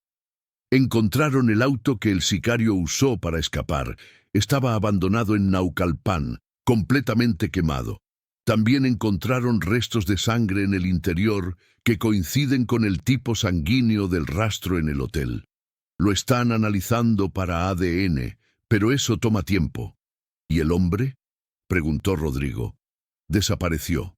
S1: Encontraron el auto que el sicario usó para escapar. Estaba abandonado en Naucalpan, completamente quemado. También encontraron restos de sangre en el interior que coinciden con el tipo sanguíneo del rastro en el hotel. Lo están analizando para ADN, pero eso toma tiempo. ¿Y el hombre?, preguntó Rodrigo. Desapareció.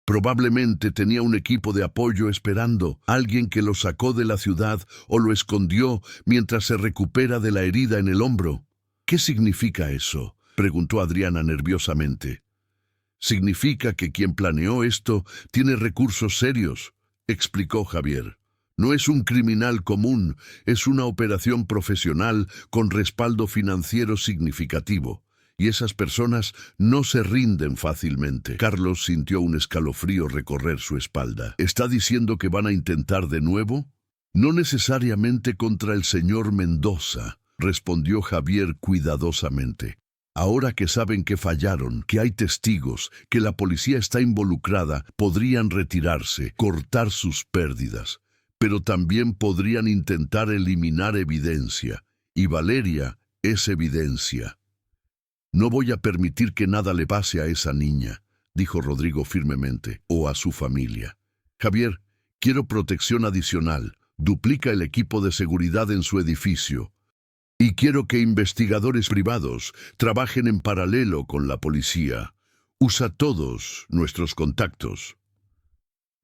S1: Probablemente tenía un equipo de apoyo esperando, alguien que lo sacó de la ciudad o lo escondió mientras se recupera de la herida en el hombro. ¿Qué significa eso?, preguntó Adriana nerviosamente. «Significa que quien planeó esto tiene recursos serios», explicó Javier. «No es un criminal común, es una operación profesional con respaldo financiero significativo. Y esas personas no se rinden fácilmente». Carlos sintió un escalofrío recorrer su espalda. «¿Está diciendo que van a intentar de nuevo?» «No necesariamente contra el señor Mendoza», respondió Javier cuidadosamente. «Ahora que saben que fallaron, que hay testigos, que la policía está involucrada, podrían retirarse, cortar sus pérdidas. Pero también podrían intentar eliminar evidencia. Y Valeria es evidencia». «No voy a permitir que nada le pase a esa niña», dijo Rodrigo firmemente, «o a su familia. Javier, quiero protección adicional. Duplica el equipo de seguridad en su edificio. Y quiero que investigadores privados trabajen en paralelo con la policía. Usa todos nuestros contactos».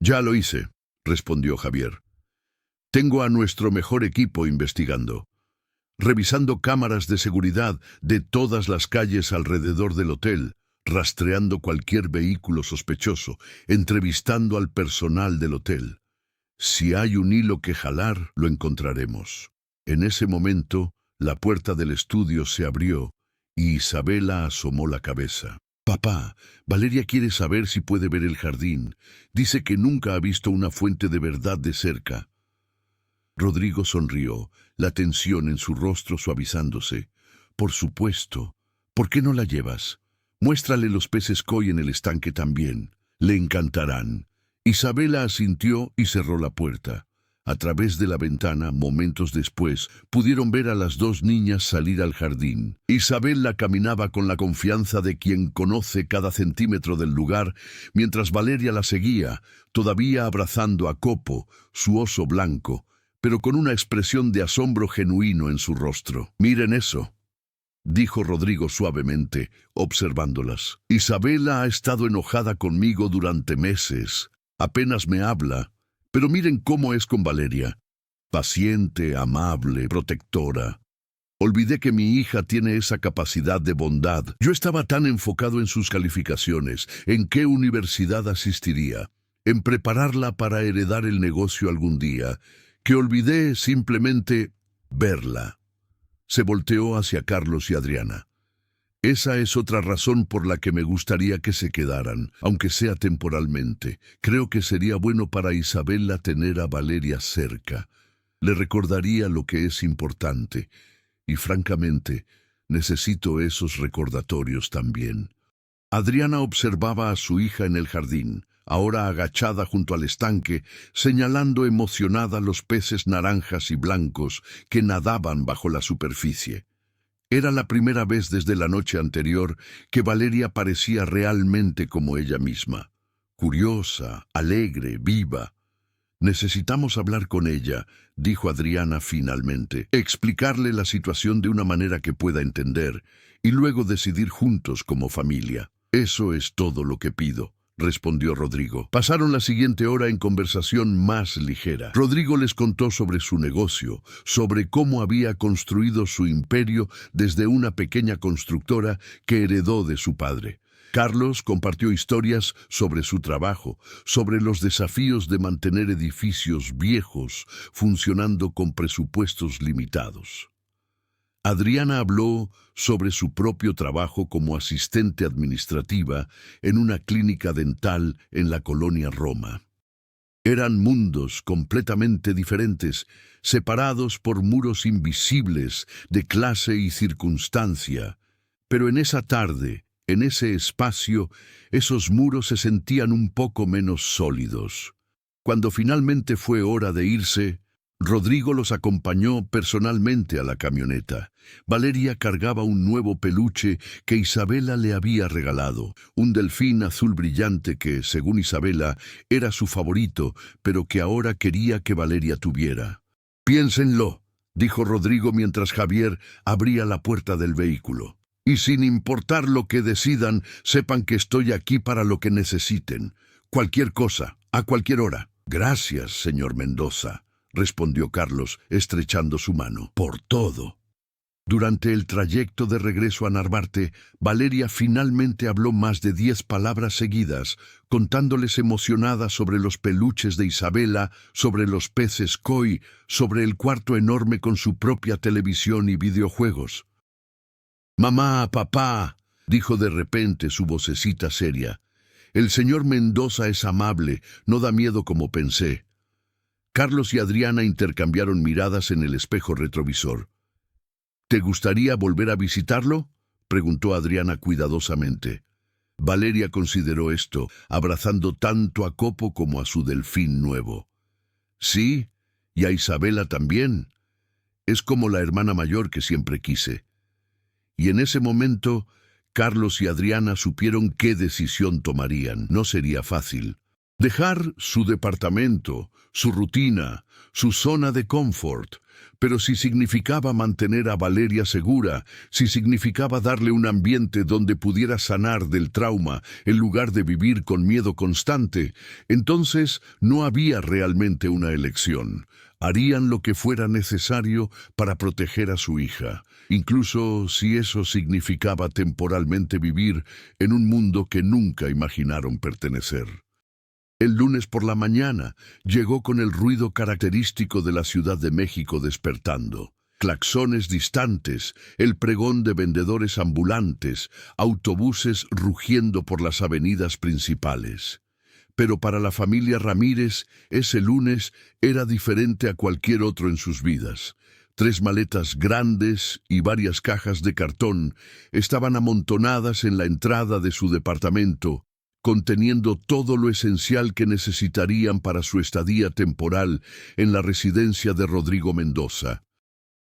S1: «Ya lo hice», respondió Javier. «Tengo a nuestro mejor equipo investigando, revisando cámaras de seguridad de todas las calles alrededor del hotel, rastreando cualquier vehículo sospechoso, entrevistando al personal del hotel. Si hay un hilo que jalar, lo encontraremos». En ese momento, la puerta del estudio se abrió y Isabela asomó la cabeza. «Papá, Valeria quiere saber si puede ver el jardín. Dice que nunca ha visto una fuente de verdad de cerca». Rodrigo sonrió, la tensión en su rostro suavizándose. «Por supuesto. ¿Por qué no la llevas? Muéstrale los peces koi en el estanque también. Le encantarán. Isabela asintió y cerró la puerta. A través de la ventana, momentos después, pudieron ver a las dos niñas salir al jardín. Isabela caminaba con la confianza de quien conoce cada centímetro del lugar, mientras Valeria la seguía, todavía abrazando a Copo, su oso blanco, pero con una expresión de asombro genuino en su rostro. «Miren eso», dijo Rodrigo suavemente, observándolas. «Isabela ha estado enojada conmigo durante meses. Apenas me habla. Pero miren cómo es con Valeria. Paciente, amable, protectora. Olvidé que mi hija tiene esa capacidad de bondad. Yo estaba tan enfocado en sus calificaciones, en qué universidad asistiría, en prepararla para heredar el negocio algún día, que olvidé simplemente verla». Se volteó hacia Carlos y Adriana. «Esa es otra razón por la que me gustaría que se quedaran, aunque sea temporalmente. Creo que sería bueno para Isabela tener a Valeria cerca. Le recordaría lo que es importante. Y francamente, necesito esos recordatorios también». Adriana observaba a su hija en el jardín, ahora agachada junto al estanque, señalando emocionada los peces naranjas y blancos que nadaban bajo la superficie. Era la primera vez desde la noche anterior que Valeria parecía realmente como ella misma. Curiosa, alegre, viva. «Necesitamos hablar con ella», dijo Adriana finalmente. «Explicarle la situación de una manera que pueda entender, y luego decidir juntos como familia. Eso es todo lo que pido», respondió Rodrigo. Pasaron la siguiente hora en conversación más ligera. Rodrigo les contó sobre su negocio, sobre cómo había construido su imperio desde una pequeña constructora que heredó de su padre. Carlos compartió historias sobre su trabajo, sobre los desafíos de mantener edificios viejos funcionando con presupuestos limitados. Adriana habló sobre su propio trabajo como asistente administrativa en una clínica dental en la colonia Roma. Eran mundos completamente diferentes, separados por muros invisibles de clase y circunstancia. Pero en esa tarde, en ese espacio, esos muros se sentían un poco menos sólidos. Cuando finalmente fue hora de irse, Rodrigo los acompañó personalmente a la camioneta. Valeria cargaba un nuevo peluche que Isabela le había regalado, un delfín azul brillante que, según Isabela, era su favorito, pero que ahora quería que Valeria tuviera. «Piénsenlo», dijo Rodrigo mientras Javier abría la puerta del vehículo. «Y sin importar lo que decidan, sepan que estoy aquí para lo que necesiten. Cualquier cosa, a cualquier hora». «Gracias, señor Mendoza», respondió Carlos, estrechando su mano. «Por todo». Durante el trayecto de regreso a Narvarte, Valeria finalmente habló más de 10 palabras seguidas, contándoles emocionada sobre los peluches de Isabela, sobre los peces koi, sobre el cuarto enorme con su propia televisión y videojuegos. «Mamá, papá», dijo de repente su vocecita seria, «el señor Mendoza es amable, no da miedo como pensé». Carlos y Adriana intercambiaron miradas en el espejo retrovisor. «¿Te gustaría volver a visitarlo?», preguntó Adriana cuidadosamente. Valeria consideró esto, abrazando tanto a Copo como a su delfín nuevo. «Sí, y a Isabela también. Es como la hermana mayor que siempre quise». Y en ese momento, Carlos y Adriana supieron qué decisión tomarían. No sería fácil. Dejar su departamento, su rutina, su zona de confort. Pero si significaba mantener a Valeria segura, si significaba darle un ambiente donde pudiera sanar del trauma en lugar de vivir con miedo constante, entonces no había realmente una elección. Harían lo que fuera necesario para proteger a su hija, incluso si eso significaba temporalmente vivir en un mundo que nunca imaginaron pertenecer. El lunes por la mañana llegó con el ruido característico de la Ciudad de México despertando. Claxones distantes, el pregón de vendedores ambulantes, autobuses rugiendo por las avenidas principales. Pero para la familia Ramírez, ese lunes era diferente a cualquier otro en sus vidas. 3 maletas grandes y varias cajas de cartón estaban amontonadas en la entrada de su departamento, conteniendo todo lo esencial que necesitarían para su estadía temporal en la residencia de Rodrigo Mendoza.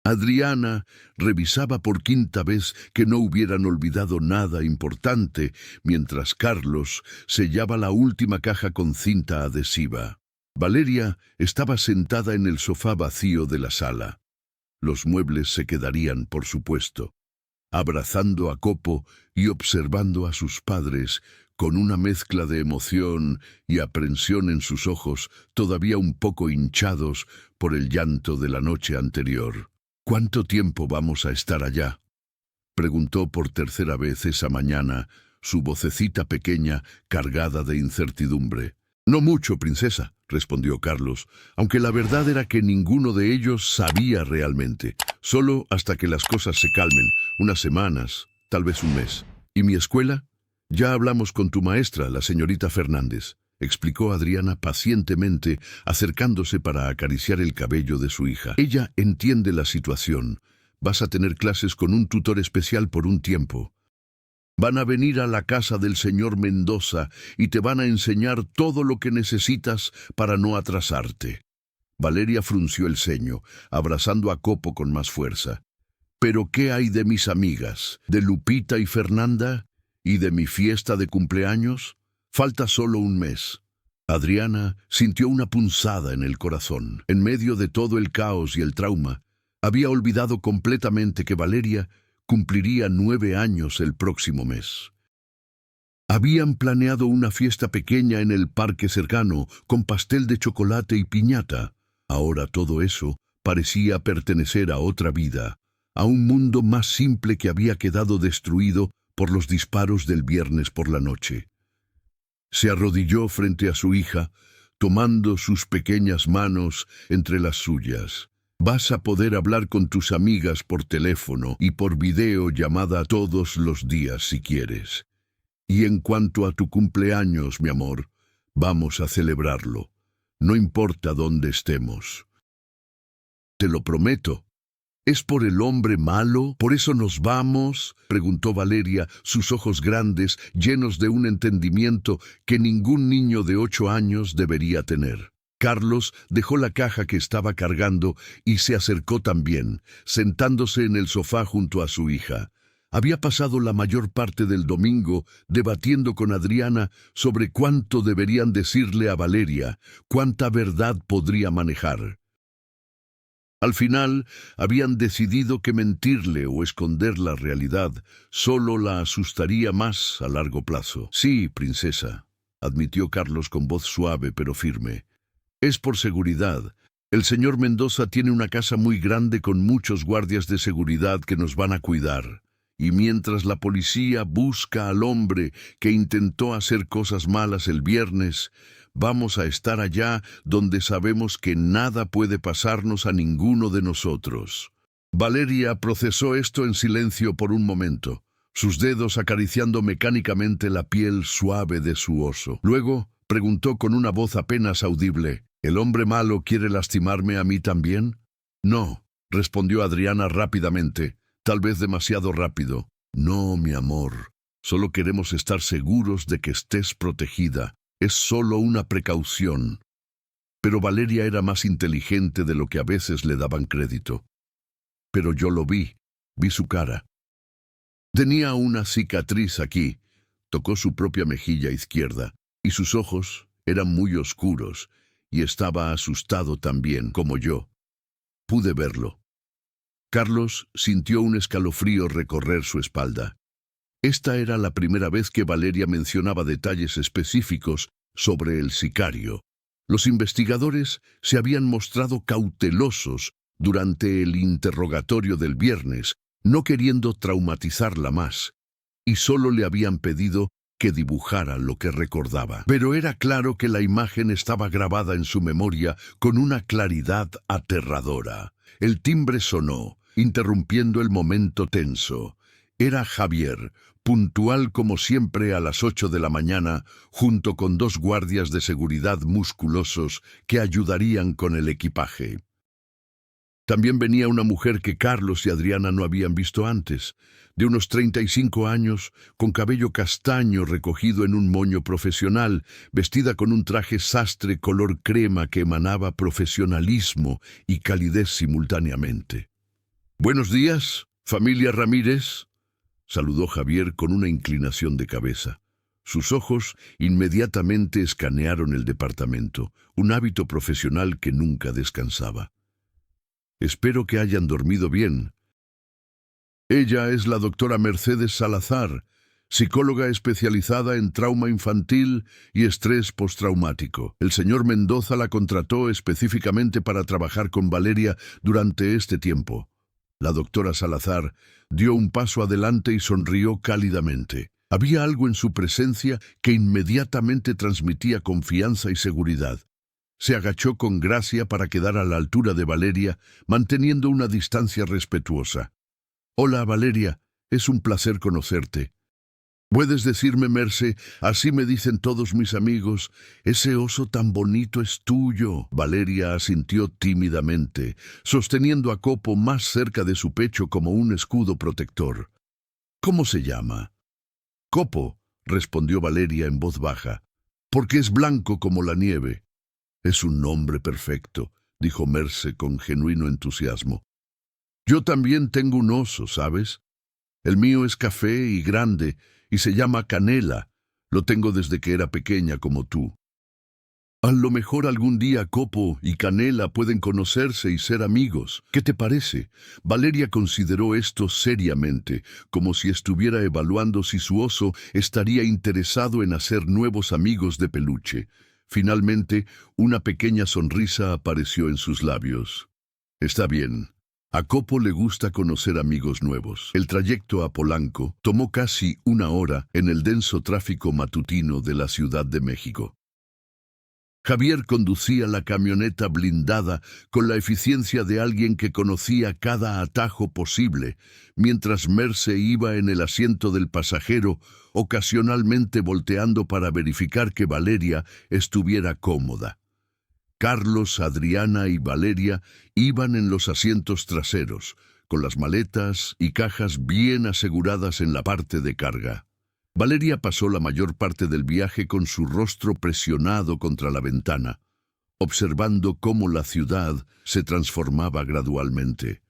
S1: Adriana revisaba por 5ª vez que no hubieran olvidado nada importante, mientras Carlos sellaba la última caja con cinta adhesiva. Valeria estaba sentada en el sofá vacío de la sala. Los muebles se quedarían, por supuesto, abrazando a Copo y observando a sus padres con una mezcla de emoción y aprensión en sus ojos, todavía un poco hinchados por el llanto de la noche anterior. «¿Cuánto tiempo vamos a estar allá?», preguntó por 3ª vez esa mañana, su vocecita pequeña cargada de incertidumbre. «No mucho, princesa», respondió Carlos, aunque la verdad era que ninguno de ellos sabía realmente. «Solo hasta que las cosas se calmen, unas semanas, tal vez un mes. ¿Y mi escuela? Ya hablamos con tu maestra, la señorita Fernández», explicó Adriana pacientemente, acercándose para acariciar el cabello de su hija. «Ella entiende la situación. Vas a tener clases con un tutor especial por un tiempo. Van a venir a la casa del señor Mendoza y te van a enseñar todo lo que necesitas para no atrasarte». Valeria frunció el ceño, abrazando a Copo con más fuerza. «¿Pero qué hay de mis amigas? ¿De Lupita y Fernanda? ¿Y de mi fiesta de cumpleaños? Falta solo un mes». Adriana sintió una punzada en el corazón. En medio de todo el caos y el trauma, había olvidado completamente que Valeria cumpliría 9 años el próximo mes. Habían planeado una fiesta pequeña en el parque cercano, con pastel de chocolate y piñata. Ahora todo eso parecía pertenecer a otra vida, a un mundo más simple que había quedado destruido por los disparos del viernes por la noche. Se arrodilló frente a su hija, tomando sus pequeñas manos entre las suyas. «Vas a poder hablar con tus amigas por teléfono y por videollamada todos los días si quieres. Y en cuanto a tu cumpleaños, mi amor, vamos a celebrarlo. No importa dónde estemos. Te lo prometo». «¿Es por el hombre malo? ¿Por eso nos vamos?», preguntó Valeria, sus ojos grandes, llenos de un entendimiento que ningún niño de 8 años debería tener. Carlos dejó la caja que estaba cargando y se acercó también, sentándose en el sofá junto a su hija. Había pasado la mayor parte del domingo debatiendo con Adriana sobre cuánto deberían decirle a Valeria, cuánta verdad podría manejar. Al final, habían decidido que mentirle o esconder la realidad solo la asustaría más a largo plazo. «Sí, princesa», admitió Carlos con voz suave pero firme. «Es por seguridad. El señor Mendoza tiene una casa muy grande con muchos guardias de seguridad que nos van a cuidar. Y mientras la policía busca al hombre que intentó hacer cosas malas el viernes, vamos a estar allá donde sabemos que nada puede pasarnos a ninguno de nosotros». Valeria procesó esto en silencio por un momento, sus dedos acariciando mecánicamente la piel suave de su oso. Luego preguntó con una voz apenas audible: «¿El hombre malo quiere lastimarme a mí también?». «No», respondió Adriana rápidamente, tal vez demasiado rápido. «No, mi amor, solo queremos estar seguros de que estés protegida. Es solo una precaución». Pero Valeria era más inteligente de lo que a veces le daban crédito. «Pero yo lo vi su cara. Tenía una cicatriz aquí», tocó su propia mejilla izquierda, «y sus ojos eran muy oscuros, y estaba asustado también, como yo. Pude verlo». Carlos sintió un escalofrío recorrer su espalda. Esta era la primera vez que Valeria mencionaba detalles específicos sobre el sicario. Los investigadores se habían mostrado cautelosos durante el interrogatorio del viernes, no queriendo traumatizarla más, y solo le habían pedido que dibujara lo que recordaba. Pero era claro que la imagen estaba grabada en su memoria con una claridad aterradora. El timbre sonó, interrumpiendo el momento tenso. Era Javier, puntual como siempre a las 8 de la mañana, junto con 2 guardias de seguridad musculosos que ayudarían con el equipaje. También venía una mujer que Carlos y Adriana no habían visto antes, de unos 35 años, con cabello castaño recogido en un moño profesional, vestida con un traje sastre color crema que emanaba profesionalismo y calidez simultáneamente. «Buenos días, familia Ramírez», saludó Javier con una inclinación de cabeza. Sus ojos inmediatamente escanearon el departamento, un hábito profesional que nunca descansaba. «Espero que hayan dormido bien». Ella es la doctora Mercedes Salazar, psicóloga especializada en trauma infantil y estrés postraumático. El señor Mendoza la contrató específicamente para trabajar con Valeria durante este tiempo. La doctora Salazar dio un paso adelante y sonrió cálidamente. Había algo en su presencia que inmediatamente transmitía confianza y seguridad. Se agachó con gracia para quedar a la altura de Valeria, manteniendo una distancia respetuosa. «Hola, Valeria, es un placer conocerte. Puedes decirme, Merce, así me dicen todos mis amigos, ese oso tan bonito es tuyo». Valeria asintió tímidamente, sosteniendo a Copo más cerca de su pecho como un escudo protector. «¿Cómo se llama?» «Copo», respondió Valeria en voz baja, «porque es blanco como la nieve». «Es un nombre perfecto», dijo Merce con genuino entusiasmo. «Yo también tengo un oso, ¿sabes? El mío es café y grande, y se llama Canela. Lo tengo desde que era pequeña como tú». «A lo mejor algún día Copo y Canela pueden conocerse y ser amigos. ¿Qué te parece?» Valeria consideró esto seriamente, como si estuviera evaluando si su oso estaría interesado en hacer nuevos amigos de peluche. Finalmente, una pequeña sonrisa apareció en sus labios. «Está bien. A Copo le gusta conocer amigos nuevos». El trayecto a Polanco tomó casi una hora en el denso tráfico matutino de la Ciudad de México. Javier conducía la camioneta blindada con la eficiencia de alguien que conocía cada atajo posible, mientras Merce iba en el asiento del pasajero, ocasionalmente volteando para verificar que Valeria estuviera cómoda. Carlos, Adriana y Valeria iban en los asientos traseros, con las maletas y cajas bien aseguradas en la parte de carga. Valeria pasó la mayor parte del viaje con su rostro presionado contra la ventana, observando cómo la ciudad se transformaba gradualmente.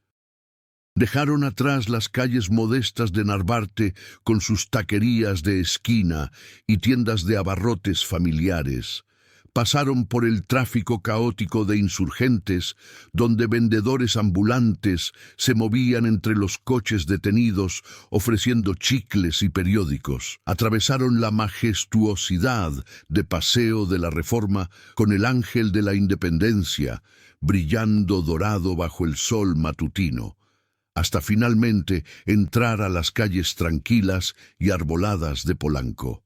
S1: Dejaron atrás las calles modestas de Narvarte con sus taquerías de esquina y tiendas de abarrotes familiares. Pasaron por el tráfico caótico de Insurgentes, donde vendedores ambulantes se movían entre los coches detenidos ofreciendo chicles y periódicos. Atravesaron la majestuosidad de Paseo de la Reforma con el Ángel de la Independencia, brillando dorado bajo el sol matutino, hasta finalmente entrar a las calles tranquilas y arboladas de Polanco.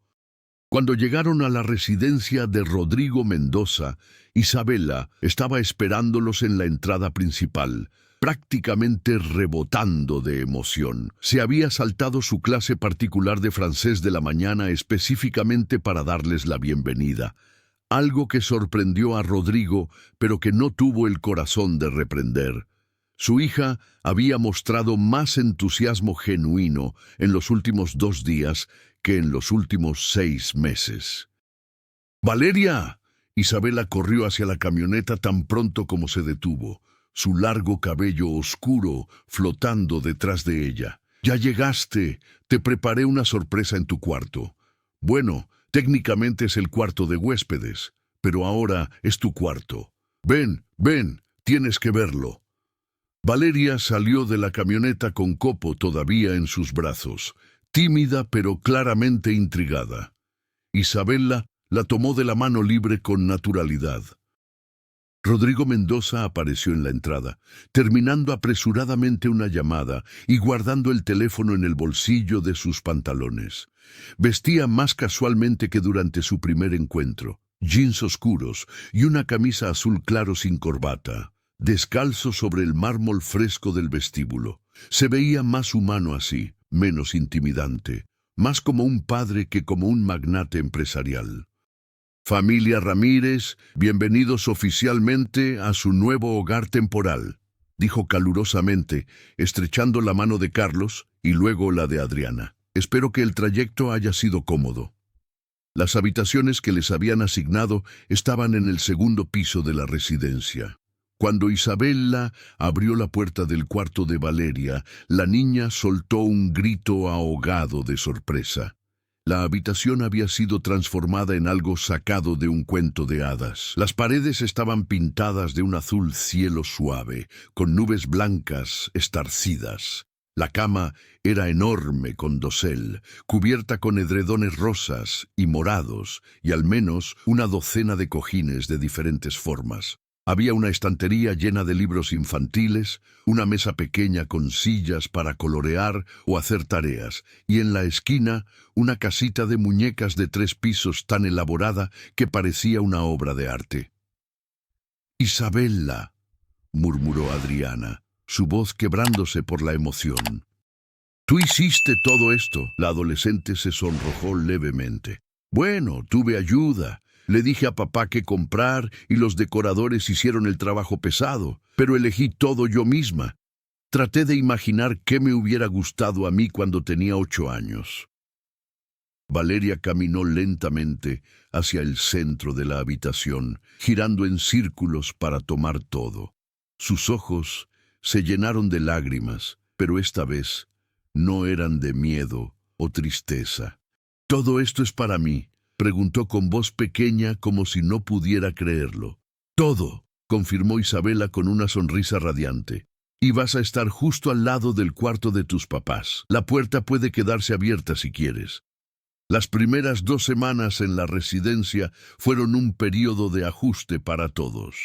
S1: Cuando llegaron a la residencia de Rodrigo Mendoza, Isabela estaba esperándolos en la entrada principal, prácticamente rebotando de emoción. Se había saltado su clase particular de francés de la mañana específicamente para darles la bienvenida, algo que sorprendió a Rodrigo, pero que no tuvo el corazón de reprender. Su hija había mostrado más entusiasmo genuino en los últimos 2 días que en los últimos 6 meses. «¡Valeria!». Isabela corrió hacia la camioneta tan pronto como se detuvo, su largo cabello oscuro flotando detrás de ella. «Ya llegaste. Te preparé una sorpresa en tu cuarto. Bueno, técnicamente es el cuarto de huéspedes, pero ahora es tu cuarto. Ven, ven, tienes que verlo». Valeria salió de la camioneta con Copo todavía en sus brazos, tímida pero claramente intrigada. Isabela la tomó de la mano libre con naturalidad. Rodrigo Mendoza apareció en la entrada, terminando apresuradamente una llamada y guardando el teléfono en el bolsillo de sus pantalones. Vestía más casualmente que durante su primer encuentro, jeans oscuros y una camisa azul claro sin corbata, descalzo sobre el mármol fresco del vestíbulo. Se veía más humano así, menos intimidante, más como un padre que como un magnate empresarial. «Familia Ramírez, bienvenidos oficialmente a su nuevo hogar temporal». dijo calurosamente, estrechando la mano de Carlos y luego la de Adriana. Espero que el trayecto haya sido cómodo. Las habitaciones que les habían asignado estaban en el segundo piso de la residencia. Cuando Isabella abrió la puerta del cuarto de Valeria, la niña soltó un grito ahogado de sorpresa. La habitación había sido transformada en algo sacado de un cuento de hadas. Las paredes estaban pintadas de un azul cielo suave, con nubes blancas estarcidas. La cama era enorme con dosel, cubierta con edredones rosas y morados, y al menos una docena de cojines de diferentes formas. Había una estantería llena de libros infantiles, una mesa pequeña con sillas para colorear o hacer tareas, y en la esquina una casita de muñecas de 3 pisos tan elaborada que parecía una obra de arte. «Isabella», murmuró Adriana, su voz quebrándose por la emoción. «¿Tú hiciste todo esto?» La adolescente se sonrojó levemente. «Bueno, tuve ayuda. Le dije a papá qué comprar y los decoradores hicieron el trabajo pesado, pero elegí todo yo misma. Traté de imaginar qué me hubiera gustado a mí cuando tenía 8 años». Valeria caminó lentamente hacia el centro de la habitación, girando en círculos para tomar todo. Sus ojos se llenaron de lágrimas, pero esta vez no eran de miedo o tristeza. «¿Todo esto es para mí?», preguntó con voz pequeña como si no pudiera creerlo. «Todo», confirmó Isabella con una sonrisa radiante. «Y vas a estar justo al lado del cuarto de tus papás. La puerta puede quedarse abierta si quieres». Las primeras 2 semanas en la residencia fueron un período de ajuste para todos.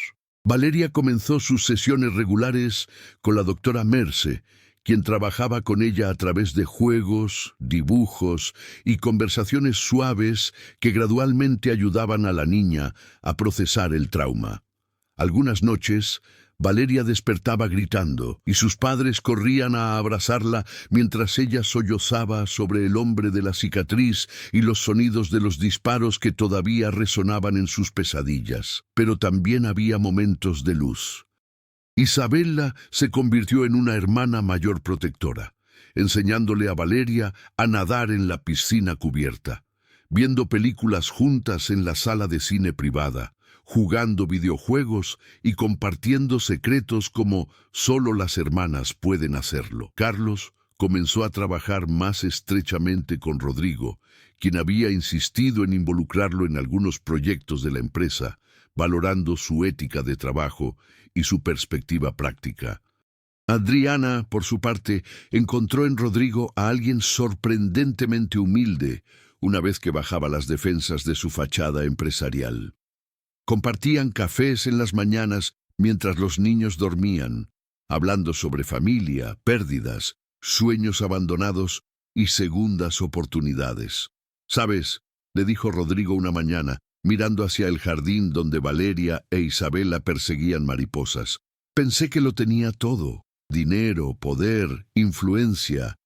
S1: Valeria comenzó sus sesiones regulares con la doctora Merce, quien trabajaba con ella a través de juegos, dibujos y conversaciones suaves que gradualmente ayudaban a la niña a procesar el trauma. Algunas noches, Valeria despertaba gritando, y sus padres corrían a abrazarla mientras ella sollozaba sobre el hombre de la cicatriz y los sonidos de los disparos que todavía resonaban en sus pesadillas. Pero también había momentos de luz. Isabella se convirtió en una hermana mayor protectora, enseñándole a Valeria a nadar en la piscina cubierta, viendo películas juntas en la sala de cine privada, jugando videojuegos y compartiendo secretos como solo las hermanas pueden hacerlo. Carlos comenzó a trabajar más estrechamente con Rodrigo, quien había insistido en involucrarlo en algunos proyectos de la empresa, valorando su ética de trabajo y su perspectiva práctica. Adriana, por su parte, encontró en Rodrigo a alguien sorprendentemente humilde una vez que bajaba las defensas de su fachada empresarial. Compartían cafés en las mañanas mientras los niños dormían, hablando sobre familia, pérdidas, sueños abandonados y segundas oportunidades. «¿Sabes?», le dijo Rodrigo una mañana, mirando hacia el jardín donde Valeria e Isabella perseguían mariposas. «Pensé que lo tenía todo, dinero, poder, influencia,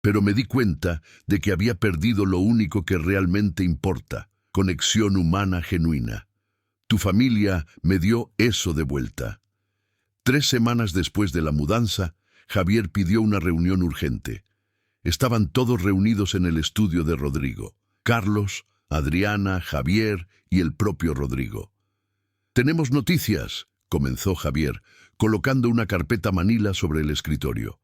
S1: pero me di cuenta de que había perdido lo único que realmente importa, conexión humana genuina. Tu familia me dio eso de vuelta». 3 semanas después de la mudanza, Javier pidió una reunión urgente. Estaban todos reunidos en el estudio de Rodrigo: Carlos, Adriana, Javier y el propio Rodrigo. «Tenemos noticias», comenzó Javier, colocando una carpeta manila sobre el escritorio.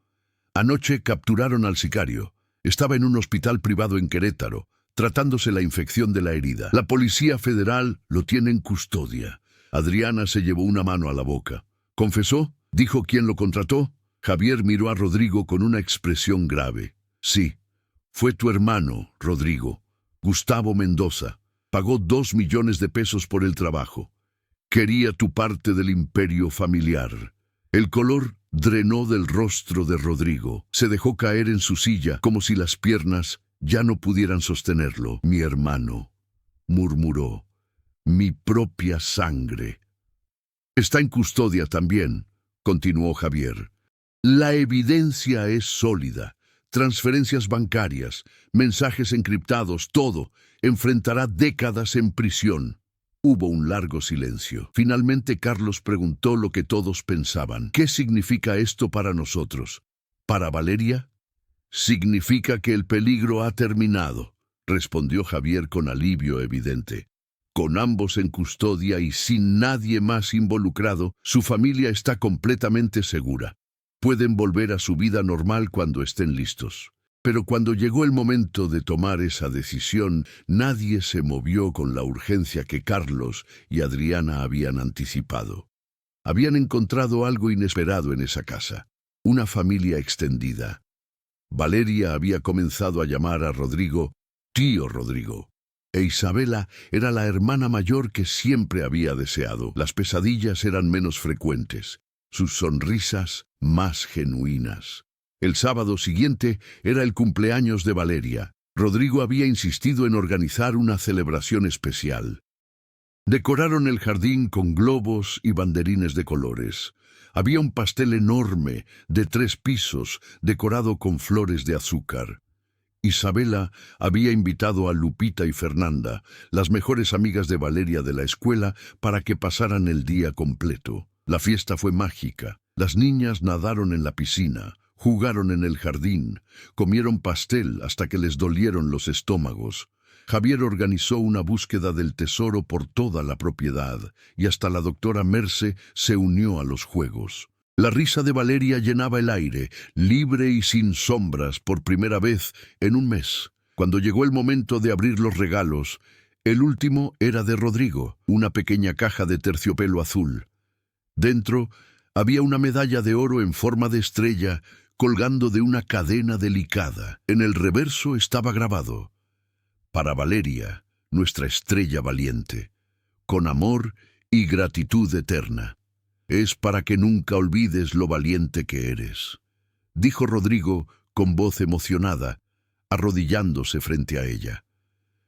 S1: «Anoche capturaron al sicario. Estaba en un hospital privado en Querétaro, tratándose la infección de la herida. La Policía Federal lo tiene en custodia». Adriana se llevó una mano a la boca. «¿Confesó? ¿Dijo quién lo contrató?» Javier miró a Rodrigo con una expresión grave. «Sí, fue tu hermano, Rodrigo. Gustavo Mendoza. Pagó 2 millones de pesos por el trabajo. Quería tu parte del imperio familiar». El color drenó del rostro de Rodrigo. Se dejó caer en su silla como si las piernas ya no pudieran sostenerlo. «Mi hermano», murmuró, «mi propia sangre». «Está en custodia también», continuó Javier. «La evidencia es sólida. Transferencias bancarias, mensajes encriptados, todo. Enfrentará décadas en prisión». Hubo un largo silencio. Finalmente Carlos preguntó lo que todos pensaban. ¿Qué significa esto para nosotros? ¿Para Valeria? Significa que el peligro ha terminado, respondió Javier con alivio evidente. Con ambos en custodia y sin nadie más involucrado, su familia está completamente segura. Pueden volver a su vida normal cuando estén listos. Pero cuando llegó el momento de tomar esa decisión, nadie se movió con la urgencia que Carlos y Adriana habían anticipado. Habían encontrado algo inesperado en esa casa, una familia extendida. Valeria había comenzado a llamar a Rodrigo tío Rodrigo, e Isabela era la hermana mayor que siempre había deseado. Las pesadillas eran menos frecuentes, sus sonrisas más genuinas. El sábado siguiente era el cumpleaños de Valeria. Rodrigo había insistido en organizar una celebración especial. Decoraron el jardín con globos y banderines de colores. Había un pastel enorme de 3 pisos, decorado con flores de azúcar. Isabela había invitado a Lupita y Fernanda, las mejores amigas de Valeria de la escuela, para que pasaran el día completo. La fiesta fue mágica. Las niñas nadaron en la piscina, jugaron en el jardín, comieron pastel hasta que les dolieron los estómagos. Javier organizó una búsqueda del tesoro por toda la propiedad y hasta la doctora Merce se unió a los juegos. La risa de Valeria llenaba el aire, libre y sin sombras por primera vez en un mes. Cuando llegó el momento de abrir los regalos, el último era de Rodrigo, una pequeña caja de terciopelo azul. Dentro había una medalla de oro en forma de estrella colgando de una cadena delicada. En el reverso estaba grabado: para Valeria, nuestra estrella valiente, con amor y gratitud eterna. Es para que nunca olvides lo valiente que eres, dijo Rodrigo con voz emocionada, arrodillándose frente a ella.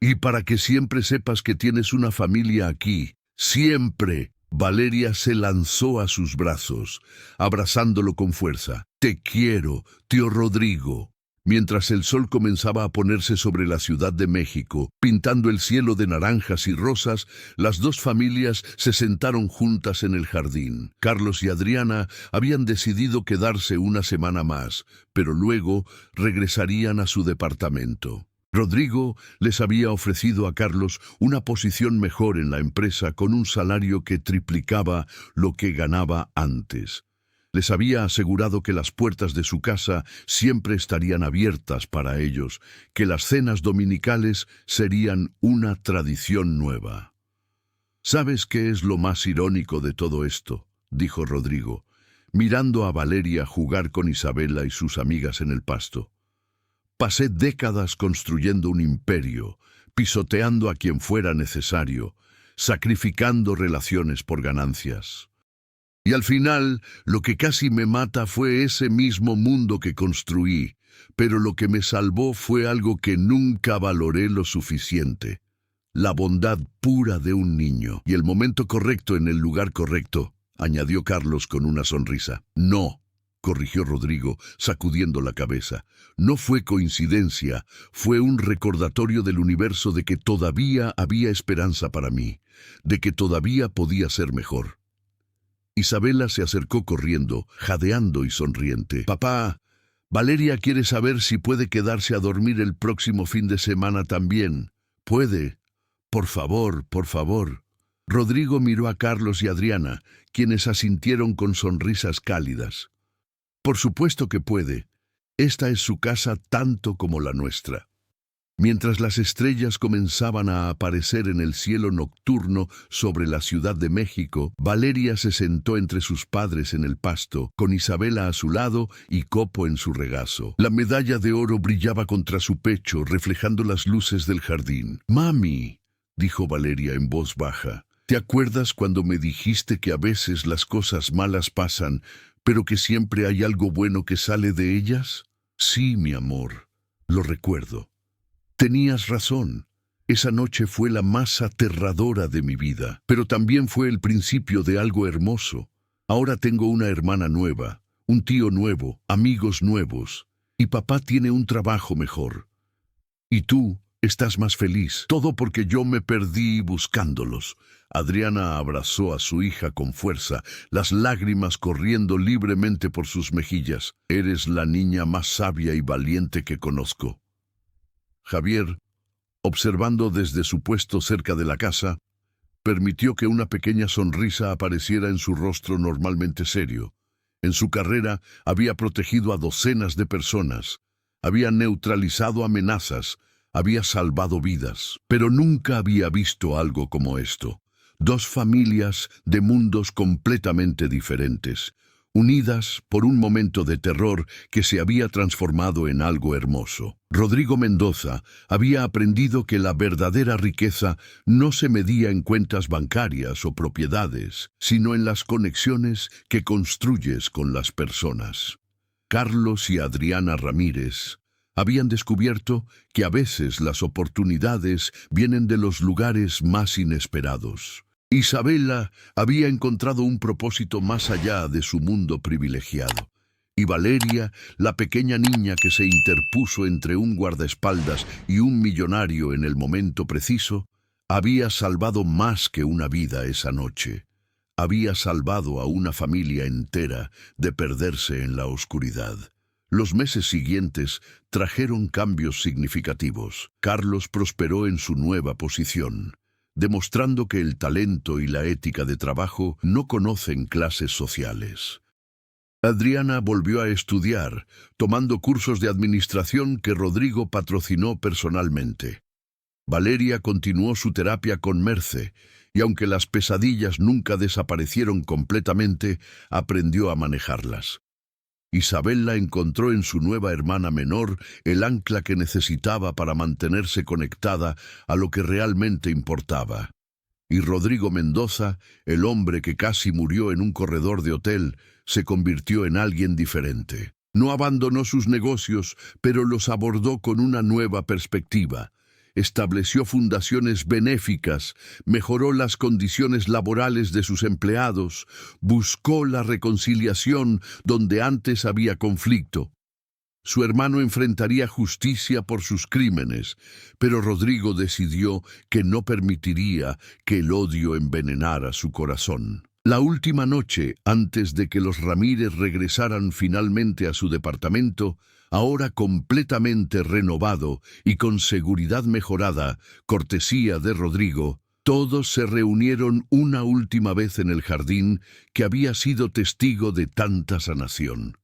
S1: Y para que siempre sepas que tienes una familia aquí, siempre. Valeria se lanzó a sus brazos, abrazándolo con fuerza. Te quiero, tío Rodrigo. Mientras el sol comenzaba a ponerse sobre la Ciudad de México, pintando el cielo de naranjas y rosas, las dos familias se sentaron juntas en el jardín. Carlos y Adriana habían decidido quedarse una semana más, pero luego regresarían a su departamento. Rodrigo les había ofrecido a Carlos una posición mejor en la empresa con un salario que triplicaba lo que ganaba antes. Les había asegurado que las puertas de su casa siempre estarían abiertas para ellos, que las cenas dominicales serían una tradición nueva. ¿Sabes qué es lo más irónico de todo esto?, dijo Rodrigo, mirando a Valeria jugar con Isabela y sus amigas en el pasto. Pasé décadas construyendo un imperio, pisoteando a quien fuera necesario, sacrificando relaciones por ganancias. Y al final, lo que casi me mata fue ese mismo mundo que construí, pero lo que me salvó fue algo que nunca valoré lo suficiente: la bondad pura de un niño. Y el momento correcto en el lugar correcto, añadió Carlos con una sonrisa. No, corrigió Rodrigo, sacudiendo la cabeza. No fue coincidencia, fue un recordatorio del universo de que todavía había esperanza para mí, de que todavía podía ser mejor. Isabela se acercó corriendo, jadeando y sonriente. Papá, Valeria quiere saber si puede quedarse a dormir el próximo fin de semana también. ¿Puede? Por favor, por favor. Rodrigo miró a Carlos y Adriana, quienes asintieron con sonrisas cálidas. Por supuesto que puede. Esta es su casa tanto como la nuestra. Mientras las estrellas comenzaban a aparecer en el cielo nocturno sobre la Ciudad de México, Valeria se sentó entre sus padres en el pasto, con Isabela a su lado y Copo en su regazo. La medalla de oro brillaba contra su pecho, reflejando las luces del jardín. «Mami», dijo Valeria en voz baja, «¿te acuerdas cuando me dijiste que a veces las cosas malas pasan, pero que siempre hay algo bueno que sale de ellas?» «Sí, mi amor, lo recuerdo. Tenías razón. Esa noche fue la más aterradora de mi vida, pero también fue el principio de algo hermoso. Ahora tengo una hermana nueva, un tío nuevo, amigos nuevos, y papá tiene un trabajo mejor. Y tú estás más feliz, todo porque yo me perdí buscándolos. Adriana abrazó a su hija con fuerza, las lágrimas corriendo libremente por sus mejillas. «Eres la niña más sabia y valiente que conozco». Javier, observando desde su puesto cerca de la casa, permitió que una pequeña sonrisa apareciera en su rostro normalmente serio. En su carrera había protegido a docenas de personas, había neutralizado amenazas, había salvado vidas, pero nunca había visto algo como esto. Dos familias de mundos completamente diferentes, unidas por un momento de terror que se había transformado en algo hermoso. Rodrigo Mendoza había aprendido que la verdadera riqueza no se medía en cuentas bancarias o propiedades, sino en las conexiones que construyes con las personas. Carlos y Adriana Ramírez habían descubierto que a veces las oportunidades vienen de los lugares más inesperados. Isabela había encontrado un propósito más allá de su mundo privilegiado. Y Valeria, la pequeña niña que se interpuso entre un guardaespaldas y un millonario en el momento preciso, había salvado más que una vida esa noche. Había salvado a una familia entera de perderse en la oscuridad. Los meses siguientes trajeron cambios significativos. Carlos prosperó en su nueva posición, demostrando que el talento y la ética de trabajo no conocen clases sociales. Adriana volvió a estudiar, tomando cursos de administración que Rodrigo patrocinó personalmente. Valeria continuó su terapia con Merce, y aunque las pesadillas nunca desaparecieron completamente, aprendió a manejarlas. Isabela encontró en su nueva hermana menor el ancla que necesitaba para mantenerse conectada a lo que realmente importaba. Y Rodrigo Mendoza, el hombre que casi murió en un corredor de hotel, se convirtió en alguien diferente. No abandonó sus negocios, pero los abordó con una nueva perspectiva. Estableció fundaciones benéficas, mejoró las condiciones laborales de sus empleados, buscó la reconciliación donde antes había conflicto. Su hermano enfrentaría justicia por sus crímenes, pero Rodrigo decidió que no permitiría que el odio envenenara su corazón. La última noche, antes de que los Ramírez regresaran finalmente a su departamento, ahora completamente renovado y con seguridad mejorada, cortesía de Rodrigo, todos se reunieron una última vez en el jardín que había sido testigo de tanta sanación.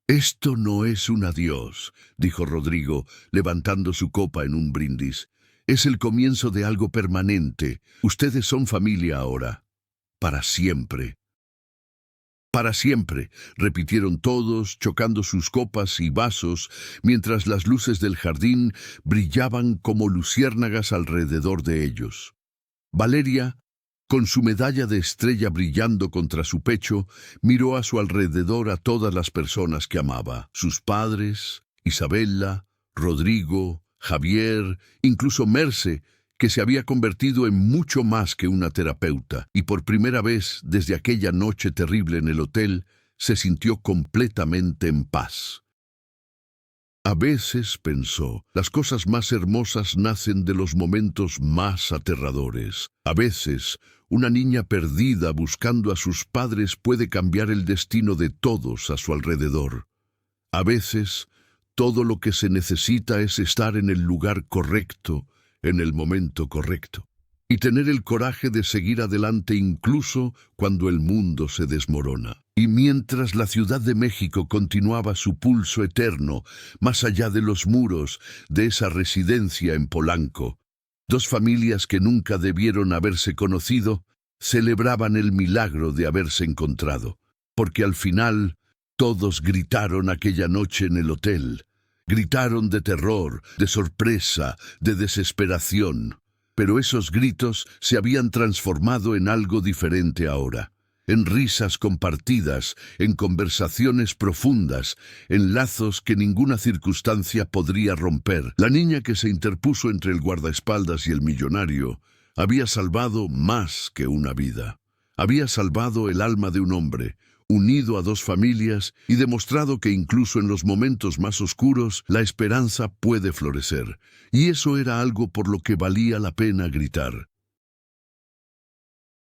S1: «Esto no es un adiós», dijo Rodrigo, levantando su copa en un brindis. «Es el comienzo de algo permanente. Ustedes son familia ahora. Para siempre». «Para siempre», repitieron todos, chocando sus copas y vasos, mientras las luces del jardín brillaban como luciérnagas alrededor de ellos. Valeria, con su medalla de estrella brillando contra su pecho, miró a su alrededor a todas las personas que amaba. Sus padres, Isabela, Rodrigo, Javier, incluso Merce, que se había convertido en mucho más que una terapeuta, y por primera vez desde aquella noche terrible en el hotel, se sintió completamente en paz. A veces, pensó, las cosas más hermosas nacen de los momentos más aterradores. A veces, una niña perdida buscando a sus padres puede cambiar el destino de todos a su alrededor. A veces, todo lo que se necesita es estar en el lugar correcto, en el momento correcto, y tener el coraje de seguir adelante incluso cuando el mundo se desmorona. Y mientras la Ciudad de México continuaba su pulso eterno, más allá de los muros de esa residencia en Polanco, dos familias que nunca debieron haberse conocido celebraban el milagro de haberse encontrado, porque al final todos gritaron aquella noche en el hotel. Gritaron de terror, de sorpresa, de desesperación. Pero esos gritos se habían transformado en algo diferente ahora. En risas compartidas, en conversaciones profundas, en lazos que ninguna circunstancia podría romper. La niña que se interpuso entre el guardaespaldas y el millonario había salvado más que una vida. Había salvado el alma de un hombre, unido a dos familias y demostrado que incluso en los momentos más oscuros la esperanza puede florecer. Y eso era algo por lo que valía la pena gritar.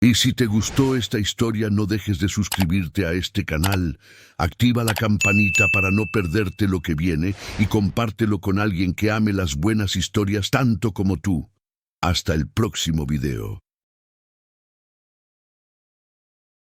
S1: Y si te gustó esta historia, no dejes de suscribirte a este canal, activa la campanita para no perderte lo que viene y compártelo con alguien que ame las buenas historias tanto como tú. Hasta el próximo video.